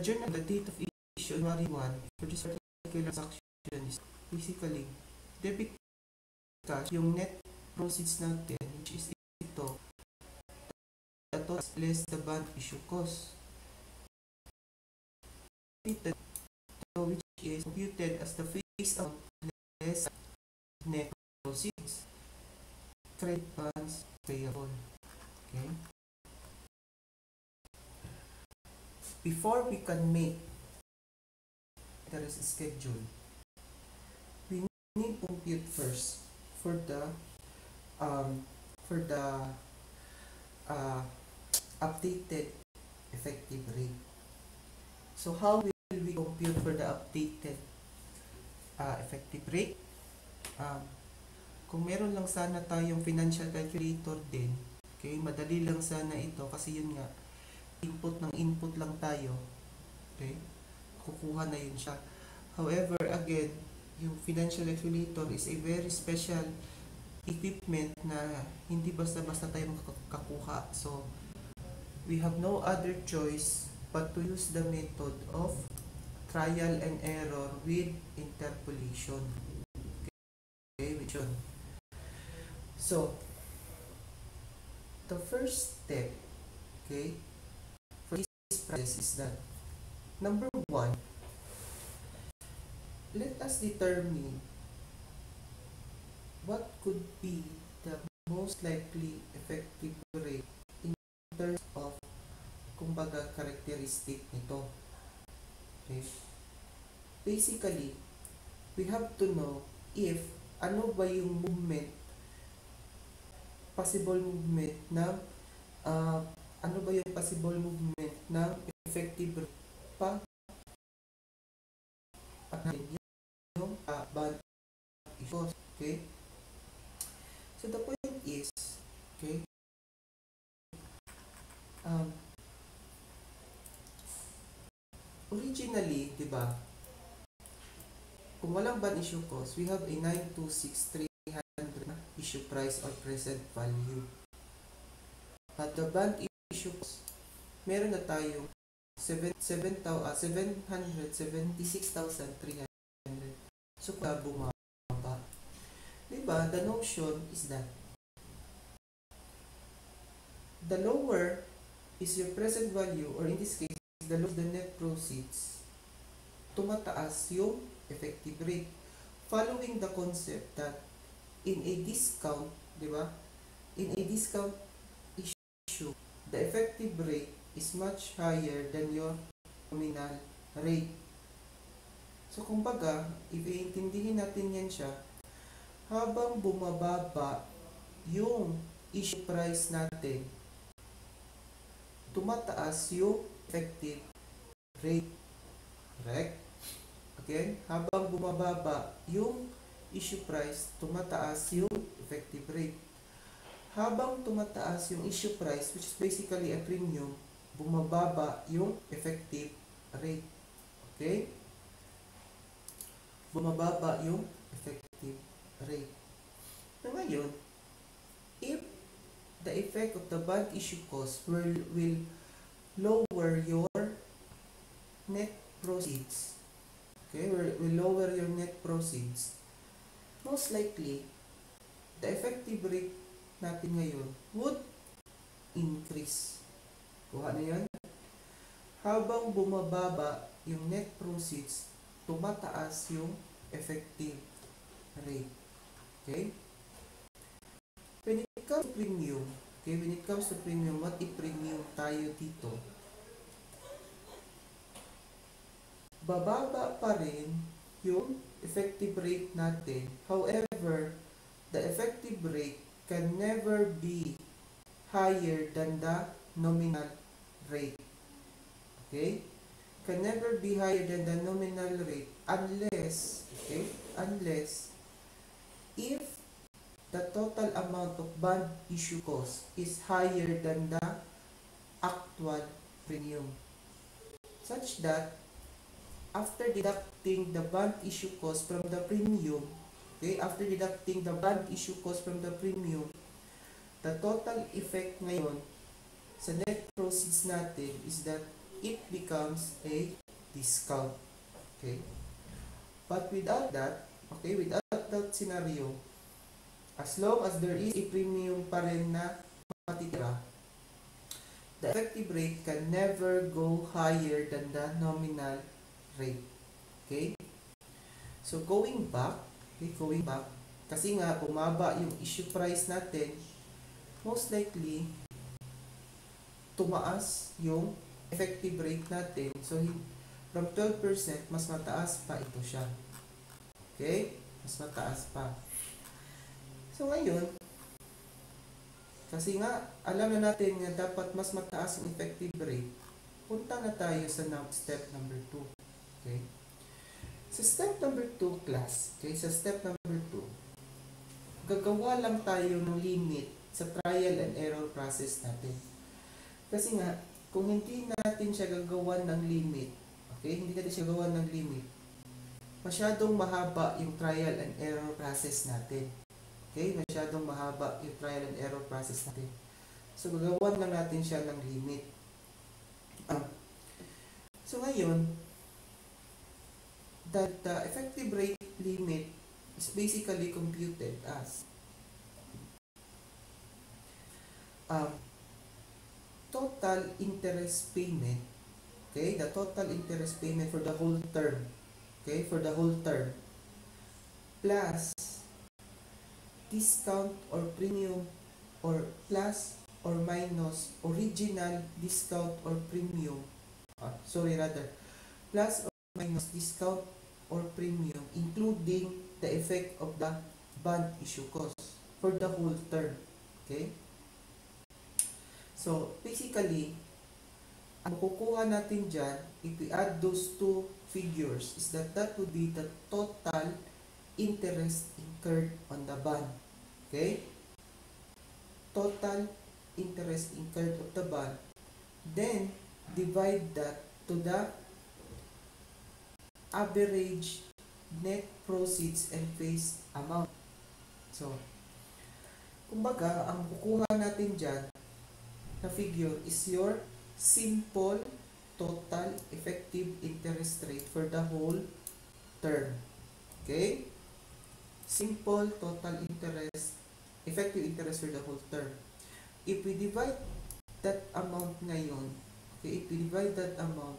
during the date of issue, January 1, for this particular transaction is basically debit cash, yung net proceeds natin, which is ito, the total less the bond issue cost. Which is computed as the face amount less net proceeds, trade funds payable. Okay. Before we can make the schedule, we need to compute first for the updated effective rate. So how will we compute for the updated effective rate? Kung meron lang sana tayong financial calculator din, okay, madali lang sana ito kasi yun nga, input ng input lang tayo, okay, kukuha na yun siya. However, again, yung financial calculator is a very special equipment na hindi basta-basta tayo makakuha. So, we have no other choice but to use the method of trial and error with interpolation. Okay, which one? So, the first step, okay, for this process is that, number one, let us determine what could be the most likely effective rate in terms of, kumbaga, characteristic nito. Okay? Basically, we have to know if ano ba yung movement, possible movement ng ano ba yung possible movement ng effective rate pag yung band issues. Okay? So the point is, okay, originally, di ba, kung walang band issue cost, we have a 926,300 issue price or present value. At the band issue cost, meron na tayong 776,300. So, kaya bumaba. Diba? The notion is that the lower is your present value, or in this case, the lower the net proceeds, tumataas yung effective rate. Following the concept that in a discount, diba? In a discount issue, the effective rate is much higher than your nominal rate. So, kumbaga, if iintindihin natin yan siya, habang bumababa yung issue price natin, tumataas yung effective rate. Correct? Again, habang bumababa yung issue price, tumataas yung effective rate. Habang tumataas yung issue price, which is basically a premium, bumababa yung effective rate. Okay? Bumababa yung effective rate. Na ngayon, if the effect of the bond issue cost will lower your net proceeds, okay, will lower your net proceeds, most likely, the effective rate natin ngayon would increase. Kuha na yan? Habang bumababa yung net proceeds, tumataas yung effective rate. Okay? When it comes to premium, okay, when it comes to premium, what i-premium tayo dito? Bababa pa rin yung effective rate natin. However, the effective rate can never be higher than the nominal rate. Okay? Can never be higher than the nominal rate unless, okay, unless if the total amount of bond issue cost is higher than the actual premium, such that after deducting the bond issue cost from the premium, okay, after deducting the bond issue cost from the premium, the total effect ngayon sa net proceeds natin is that it becomes a discount. Okay? But without that, okay, without that scenario, as long as there is a premium pa rin na matitira, the effective rate can never go higher than the nominal rate. Okay? So, going back, kasi nga, bumaba yung issue price natin, most likely, tumaas yung effective rate natin. So, from 12%, mas mataas pa ito siya. Okay? Mas mataas pa. So, ngayon, kasi nga, alam na natin na dapat mas mataas yung effective rate, punta na tayo sa step number 2. Okay? Sa step number 2, class, okay, sa step number 2, gagawa lang tayo ng limit sa trial and error process natin. Kasi nga, kung hindi natin siya gagawan ng limit, okay, hindi natin siya gagawan ng limit, masyadong mahaba yung trial and error process natin. Okay, masyadong mahaba yung trial and error process natin. So, gagawan lang natin siya ng limit. So, ngayon, that the effective rate limit is basically computed as total interest payment, okay, the total interest payment for the whole term, okay, for the whole term, plus discount or premium, or plus or minus original discount or premium, plus or minus discount or premium, including the effect of the bond issue cost for the whole term, okay. So basically, ang kukuha natin dyan, if we add those two figures, is that would be the total interest incurred on the bond, okay. Total interest incurred of the bond, then divide that to the average net proceeds and face amount. So, kumbaga, ang kukuha natin dyan na figure is your simple total effective interest rate for the whole term. Okay? Simple total interest, effective interest for the whole term. If we divide that amount ngayon, okay, if we divide that amount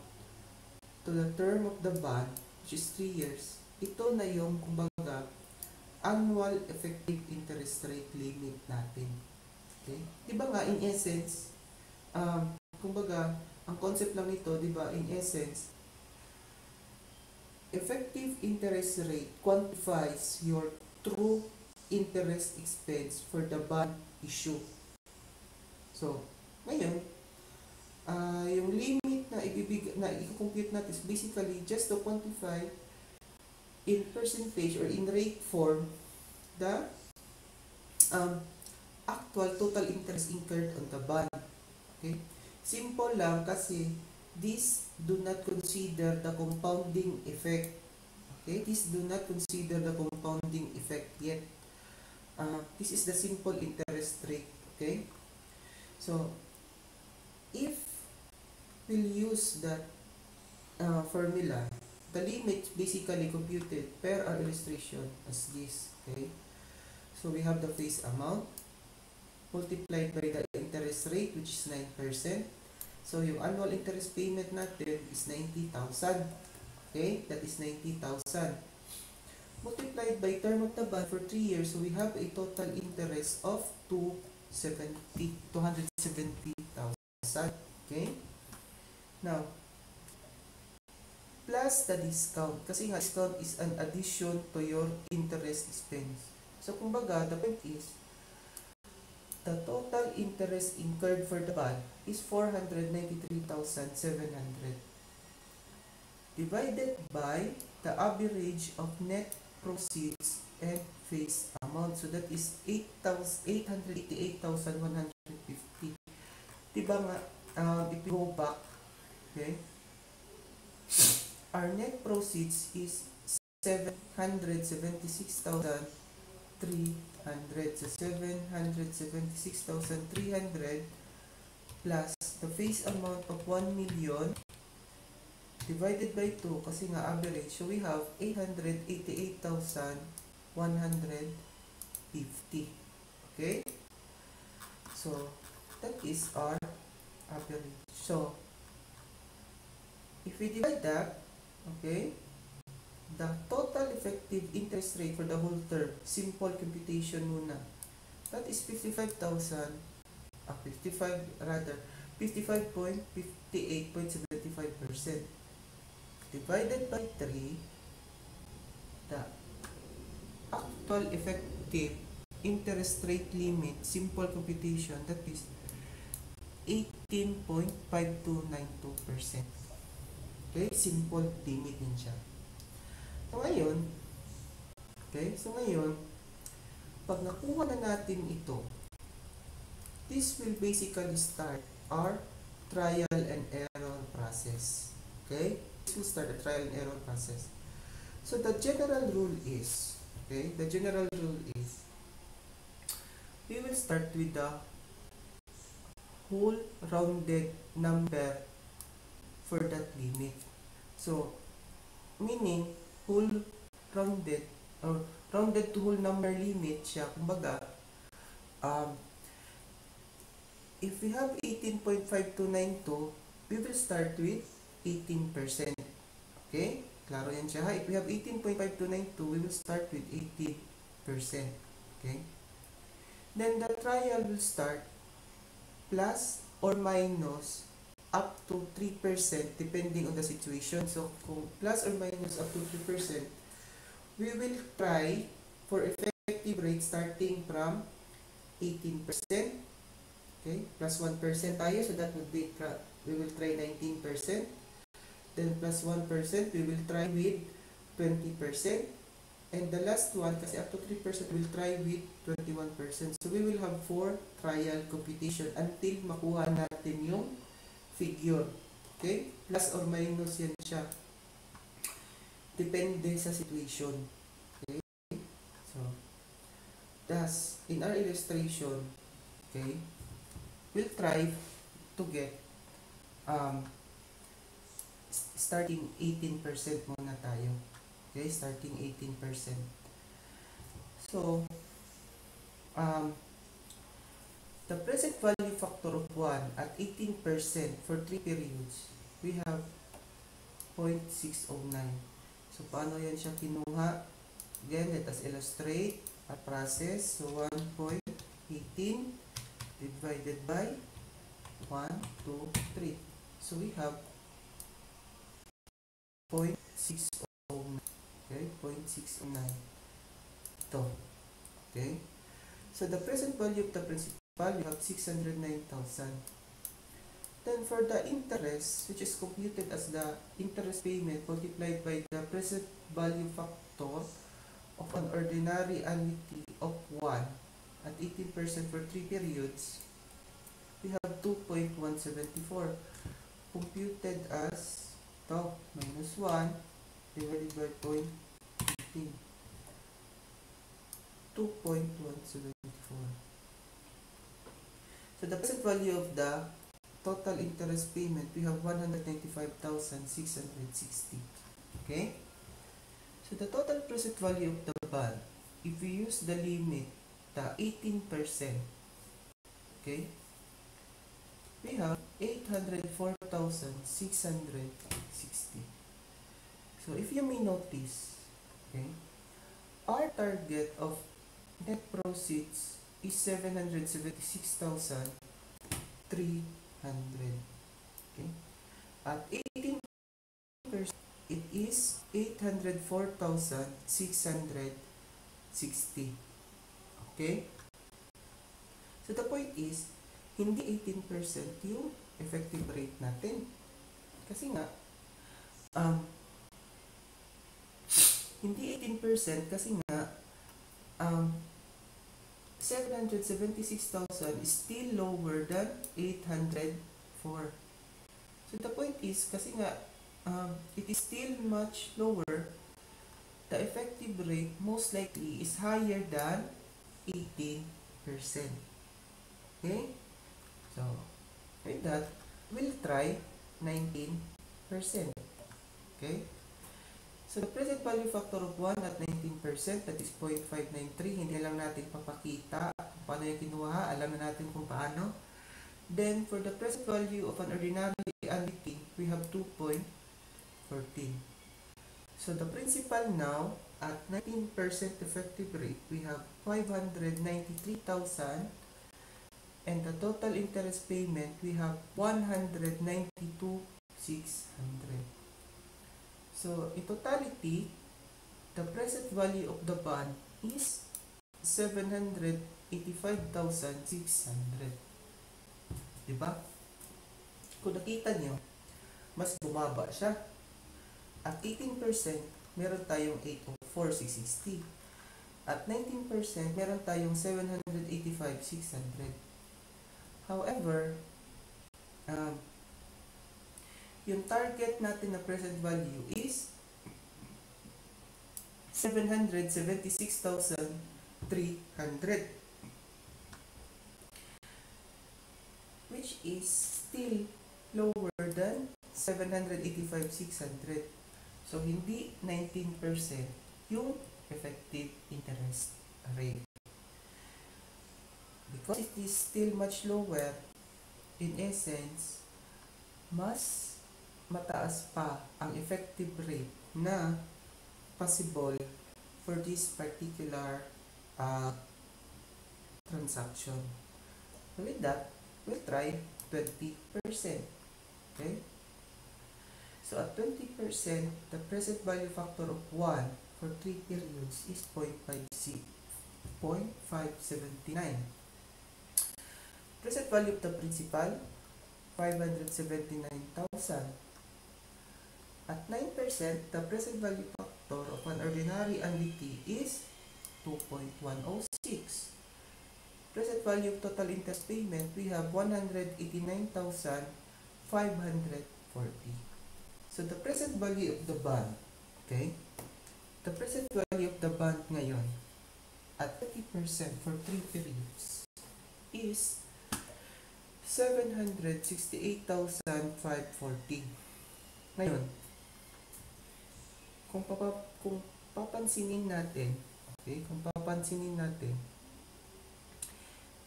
to the term of the bond, which is 3 years, ito na yung, kumbaga, annual effective interest rate limit natin. Okay? Diba nga, in essence, kumbaga, ang concept lang nito, diba, in essence, effective interest rate quantifies your true interest expense for the bond issue. So, ngayon, yung limit na i-compute natin is basically just to quantify in percentage or in rate form the actual total interest incurred on the bond. Okay? Simple lang kasi these do not consider the compounding effect. Okay? These do not consider the compounding effect yet. This is the simple interest rate. Okay? So, if we'll use that formula, the limit basically computed per our illustration as this. Okay? So, we have the face amount multiplied by the interest rate, which is 9%. So, yung annual interest payment natin is 90,000. Okay? That is 90,000. Multiplied by term of the bond for 3 years, so we have a total interest of 270,000. Okay? Now, plus the discount. Kasi nga, discount is an addition to your interest expense. So, kumbaga, the point is, the total interest incurred for the bond is 493,700 divided by the average of net proceeds and face amount. So, that is 888,150. Diba nga, if we go back, okay, our net proceeds is 776,300. So 776,300 plus the face amount of 1 million divided by 2 kasi nga average. So we have 888,150. Okay? So that is our average. So if we divide that, okay, the total effective interest rate for the whole term, simple computation muna, that is 55,000, 55.58.75% divided by 3, the actual effective interest rate limit, simple computation, that is 18.5292%. Okay, simple limit din siya. So ngayon, pag nakuha na natin ito, this will basically start our trial and error process. Okay? This will start a trial and error process. So the general rule is, okay, we will start with the whole rounded number for that limit. So, meaning, whole rounded or rounded to whole number limit siya. Kumbaga, if we have 18.5292, we will start with 18%. Okay? Klaro yan siya ha. If we have 18.5292, we will start with 18%. Okay? Then the trial will start plus or minus up to 3% depending on the situation. So, kung plus or minus up to 3%, we will try for effective rate starting from 18%. Okay, plus 1% tayo, so that would be, we will try 19%. Then plus 1%, we will try with 20%. And the last one, kasi up to 3%, we'll try with 21%. So we will have 4 trial computation until makuha natin yung figure. Okay? Plus or minus yan siya. Depende sa situation. Okay? So, thus, in our illustration, okay, we'll try to get starting 18% muna tayo. Okay, starting 18%. So, the present value factor of 1 at 18% for 3 periods, we have 0.609. So, paano yan siya kinuha? Again, let us illustrate a process. So, 1.18 divided by 1, 2, 3. So, we have 0.609. Okay, 0.609. Ito. Okay. So, the present value of the principal, we have 609,000. Then, for the interest, which is computed as the interest payment multiplied by the present value factor of an ordinary annuity of 1 at 18% for 3 periods, we have 2.174 computed as ito, minus 1 divided by 0.18. 2.174. So the present value of the total interest payment, we have 195,660. Okay? So the total present value of the bond, if we use the limit, the 18%, okay, we have 804,660. So if you may notice, okay, our target of net proceeds is 776,300. Okay, at 18%, it is 804,660. Okay, so the point is, hindi 18% yung effective rate natin. Kasi nga, hindi 18% kasi nga 776,000 is still lower than 804. So the point is, kasi nga it is still much lower, the effective rate most likely is higher than 18%. Okay? So, with that, we'll try 19%. Okay? So, the present value factor of 1 at 19%, that is 0.593. Hindi lang natin papakita kung paano yung kinuha. Alam na natin kung paano. Then, for the present value of an ordinary annuity, we have 2.14. So, the principal now, at 19% effective rate, we have 593,000. And the total interest payment, we have 192,600. So, in totality, the present value of the bond is 785,600. Diba? Kung nakita nyo, mas bumaba siya. At 18%, meron tayong 804,660. At 19%, meron tayong 785,600. However, yung target natin na present value is 776,300, which is still lower than 785,600. So, hindi 19% yung effective interest rate. Because it is still much lower, in essence, mas mataas pa ang effective rate na possible for this particular transaction. With that, we'll try 20%. Okay? So at 20%, the present value factor of 1 for 3 periods is 0.579. Present value of the principal, 579,000. At 9%, the present value factor of an ordinary annuity is 2.106. Present value of total interest payment, we have 189,540. So the present value of the bond, okay? The present value of the bond ngayon at 30% for 3 periods is 768,540. Ngayon, kung papansinin natin, okay,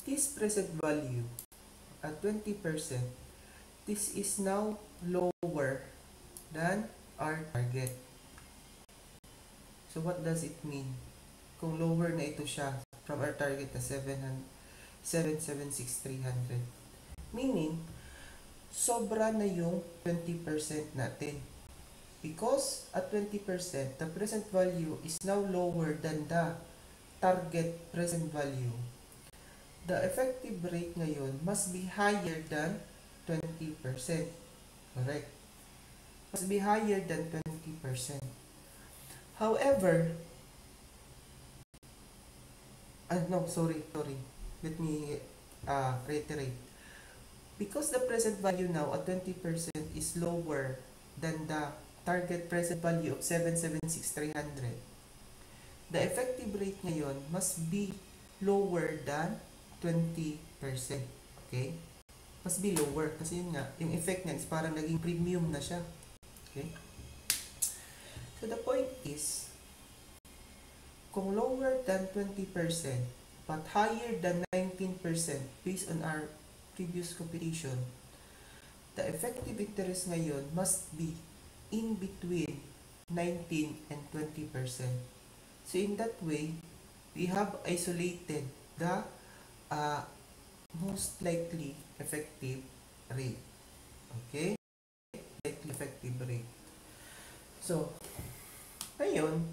this present value at 20%, this is now lower than our target. So what does it mean? Kung lower na ito siya from our target na 776,300. Meaning, sobra na yung 20% natin. Because at 20%, the present value is now lower than the target present value. The effective rate ngayon must be higher than 20%. Correct? Must be higher than 20%. However, let me reiterate. Because the present value now at 20% is lower than the target present value of 776,300, the effective rate ngayon must be lower than 20%. Okay? Must be lower. Kasi yun nga, yung effect niya is parang naging premium na siya. Okay? So the point is, kung lower than 20% but higher than 19% based on our previous computation, the effective interest ngayon must be in between 19 and 20%. So in that way, we have isolated the most likely effective rate. Okay? Likely effective rate. So, ngayon,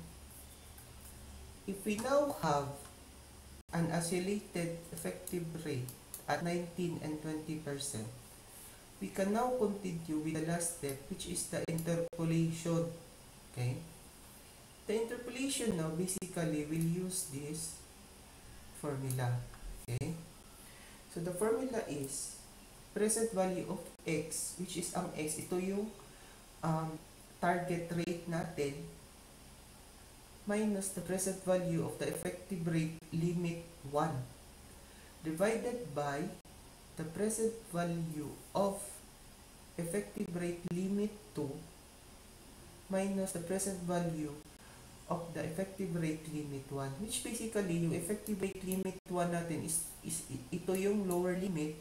if we now have an isolated effective rate at 19 and 20%, we can now continue with the last step, which is the interpolation. Okay? The interpolation now basically will use this formula. Okay? So the formula is present value of x, which is ang x, ito yung target rate natin, minus the present value of the effective rate limit 1 divided by the present value of effective rate limit 2 minus the present value of the effective rate limit 1, which basically yung effective rate limit 1 natin is ito yung lower limit,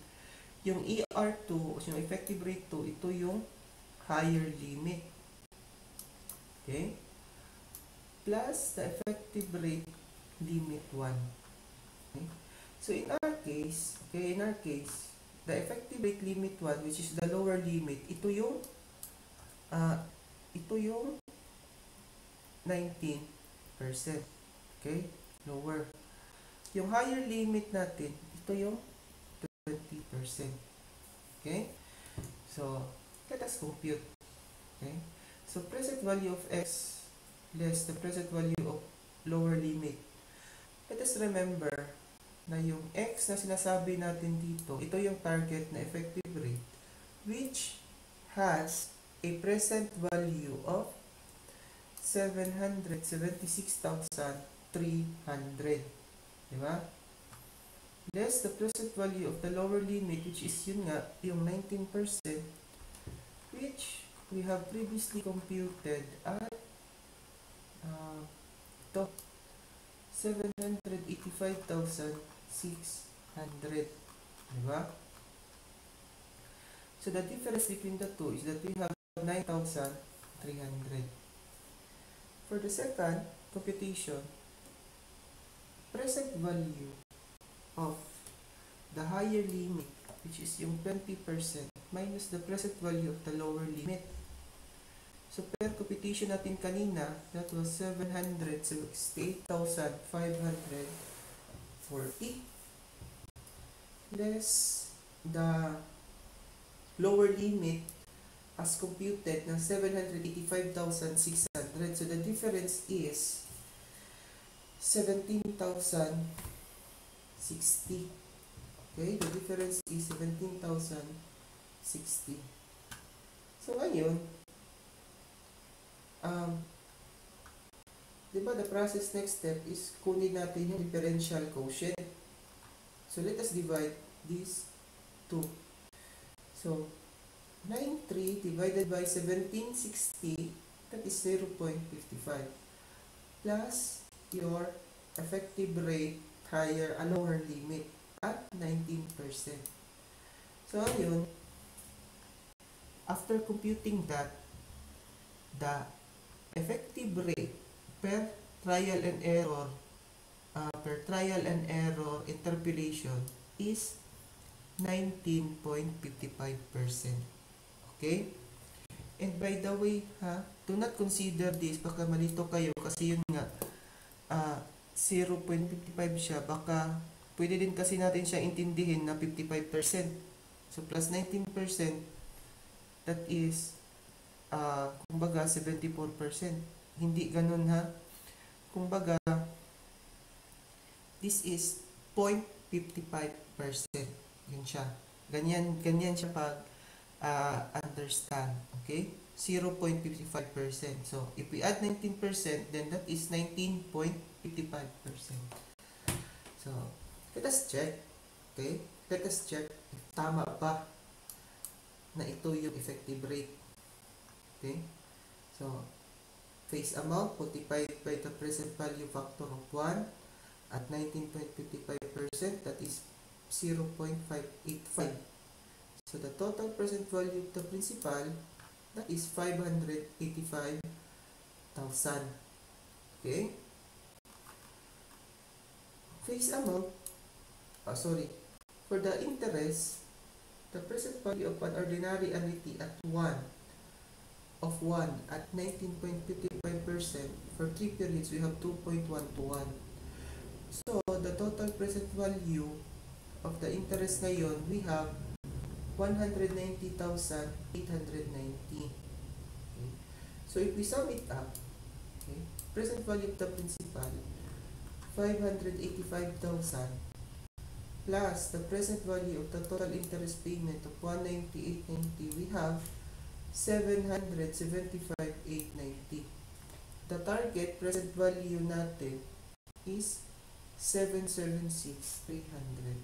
yung ER2, yung effective rate 2, ito yung higher limit. Okay? Plus the effective rate limit 1. Okay? So in our case, the effective rate limit 1, which is the lower limit, ito yung 19%. Okay? Lower. Yung higher limit natin, ito yung 20%. Okay? So, let us compute. Okay? So, present value of x less the present value of lower limit. Let us remember na yung x na sinasabi natin dito, ito yung target na effective rate, which has a present value of 776,300. Diba? Less the present value of the lower limit, which is yun nga, yung 19%, which we have previously computed at dito? 785,600. Diba? So the difference between the two is that we have 9,300. For the second computation, present value of the higher limit, which is yung 20%, minus the present value of the lower limit. So per computation natin kanina, that was 768,540 less the lower limit as computed ng 785,600. So the difference is 17,060. Okay, the difference is 17,060. So ngayon, diba the process next step is kunin natin yung differential quotient. So let us divide these two. So 93 divided by 1760, that is 0.55, plus your effective rate higher a lower limit at 19%. So ayun, after computing that, the effective rate per trial and error interpolation is 19.55%. Okay? And by the way, do not consider this, baka malito kayo kasi yun nga, 0.55 siya, baka pwede din kasi natin siya intindihin na 55%. So plus 19%, that is kumbaga 74%. Hindi ganun kumbaga this is 0.55%. Yun siya. Ganyan siya pag understand. Okay? 0.55%. So if we add 19%, then that is 19.55%. So let us check. Okay? Let us check if tama pa na ito yung effective rate. Okay? So face amount multiplied by the present value factor of 1 at 19.55%, that is 0.585. So the total present value of the principal, that is 585,000. Okay? Face amount, for the interest, the present value of an ordinary annuity at 1 at 19.55%, for 3 periods we have 2.1 to 1. So the total present value of the interest ngayon, we have 190,890. Okay. So if we sum it up, okay, present value of the principal 585,000 plus the present value of the total interest payment of 198,890, we have 775,890. The target present value natin is 776,300.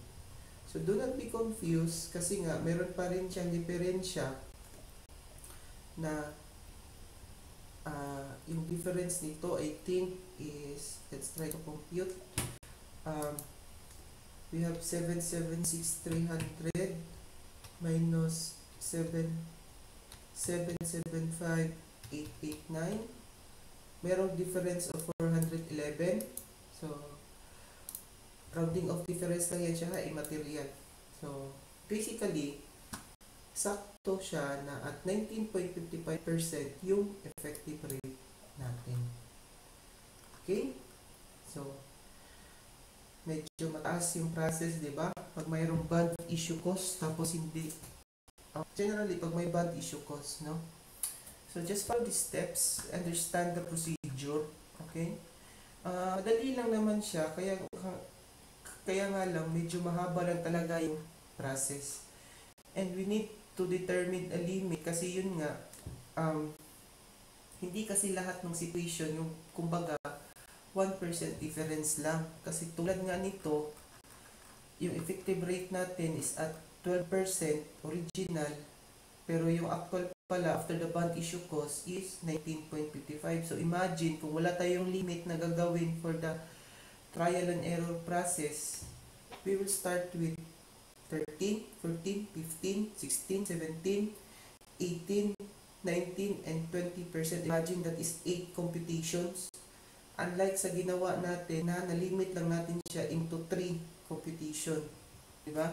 So do not be confused kasi nga meron pa rin siyang diferensya na yung difference nito, I think is, let's try to compute. We have 776,300 minus 775,889. Merong difference of 411. So rounding of difference lang yan siya, immaterial. So basically, sakto siya na at 19.55% yung effective rate natin. Okay? So medyo mataas yung process, di ba? Pag mayroong bond issue cost, tapos hindi. Generally, pag may bond issue cost, no? So just follow these steps, understand the procedure, okay? Dali lang naman siya, kaya nga lang, medyo mahaba lang talaga yung process. And we need to determine a limit kasi yun nga, hindi kasi lahat ng situation yung kumbaga 1% difference lang. Kasi tulad nga nito, yung effective rate natin is at 12% original, pero yung actual pala after the bond issue cost is 19.55. So imagine kung wala tayong limit na gagawin for the trial and error process, we will start with 13, 14, 15, 16, 17, 18, 19, and 20%. Imagine that is 8 computations. Unlike sa ginawa natin na nalimit lang natin siya into 3 computation. Diba?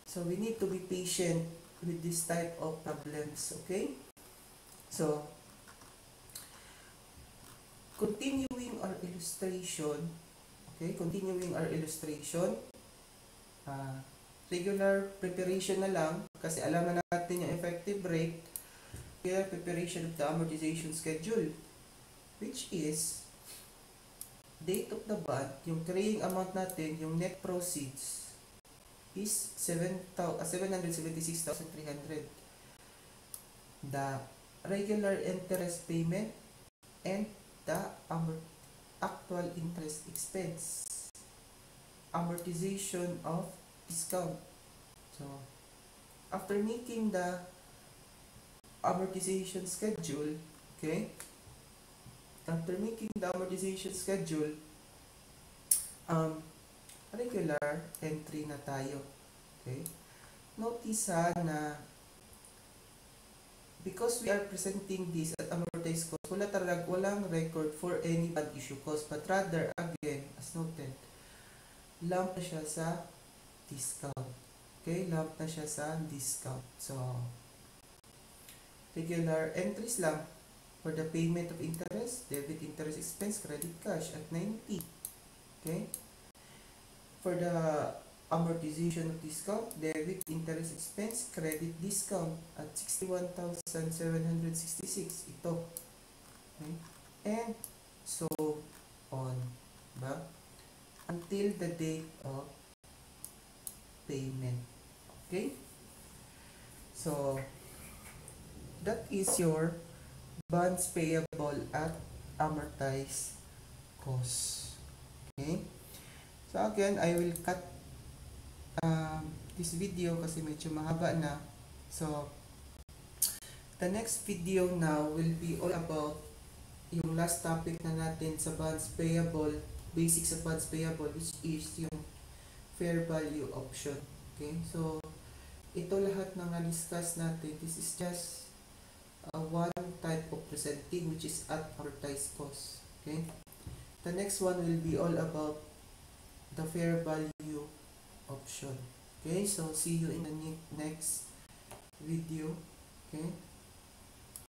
So we need to be patient with this type of problems. Okay? So, continuing our illustration. Okay? Continuing our illustration. Regular preparation na lang kasi alam na natin yung effective rate. Regular preparation of the amortization schedule, which is date of the bond, yung carrying amount natin, yung net proceeds is 776,300. The regular interest payment and the actual interest expense, amortization of discount. So after making the amortization schedule, okay, after making the amortization schedule, regular entry na tayo. Okay, notice na because we are presenting this at amortized cost, walang record for any bond issue cost, but rather again, as noted, lump na siya sa discount. Okay, lump na siya sa discount. So regular entries lang for the payment of interest, debit interest expense, credit cash at 90. Okay? For the amortization of discount, debit interest expense, credit discount at 61,766. Ito. Okay? And so on. Diba? Until the date of payment. Okay? So that is your bonds payable at amortized cost. Okay? So again, I will cut this video kasi medyo mahaba na. So the next video now will be all about yung last topic na natin sa bonds payable, basics of bonds payable, which is yung fair value option. Okay? So ito lahat ng na-discuss natin. This is just one type of presenting, which is at amortized cost. Okay? The next one will be all about the fair value option. Okay? So see you in the next video. Okay?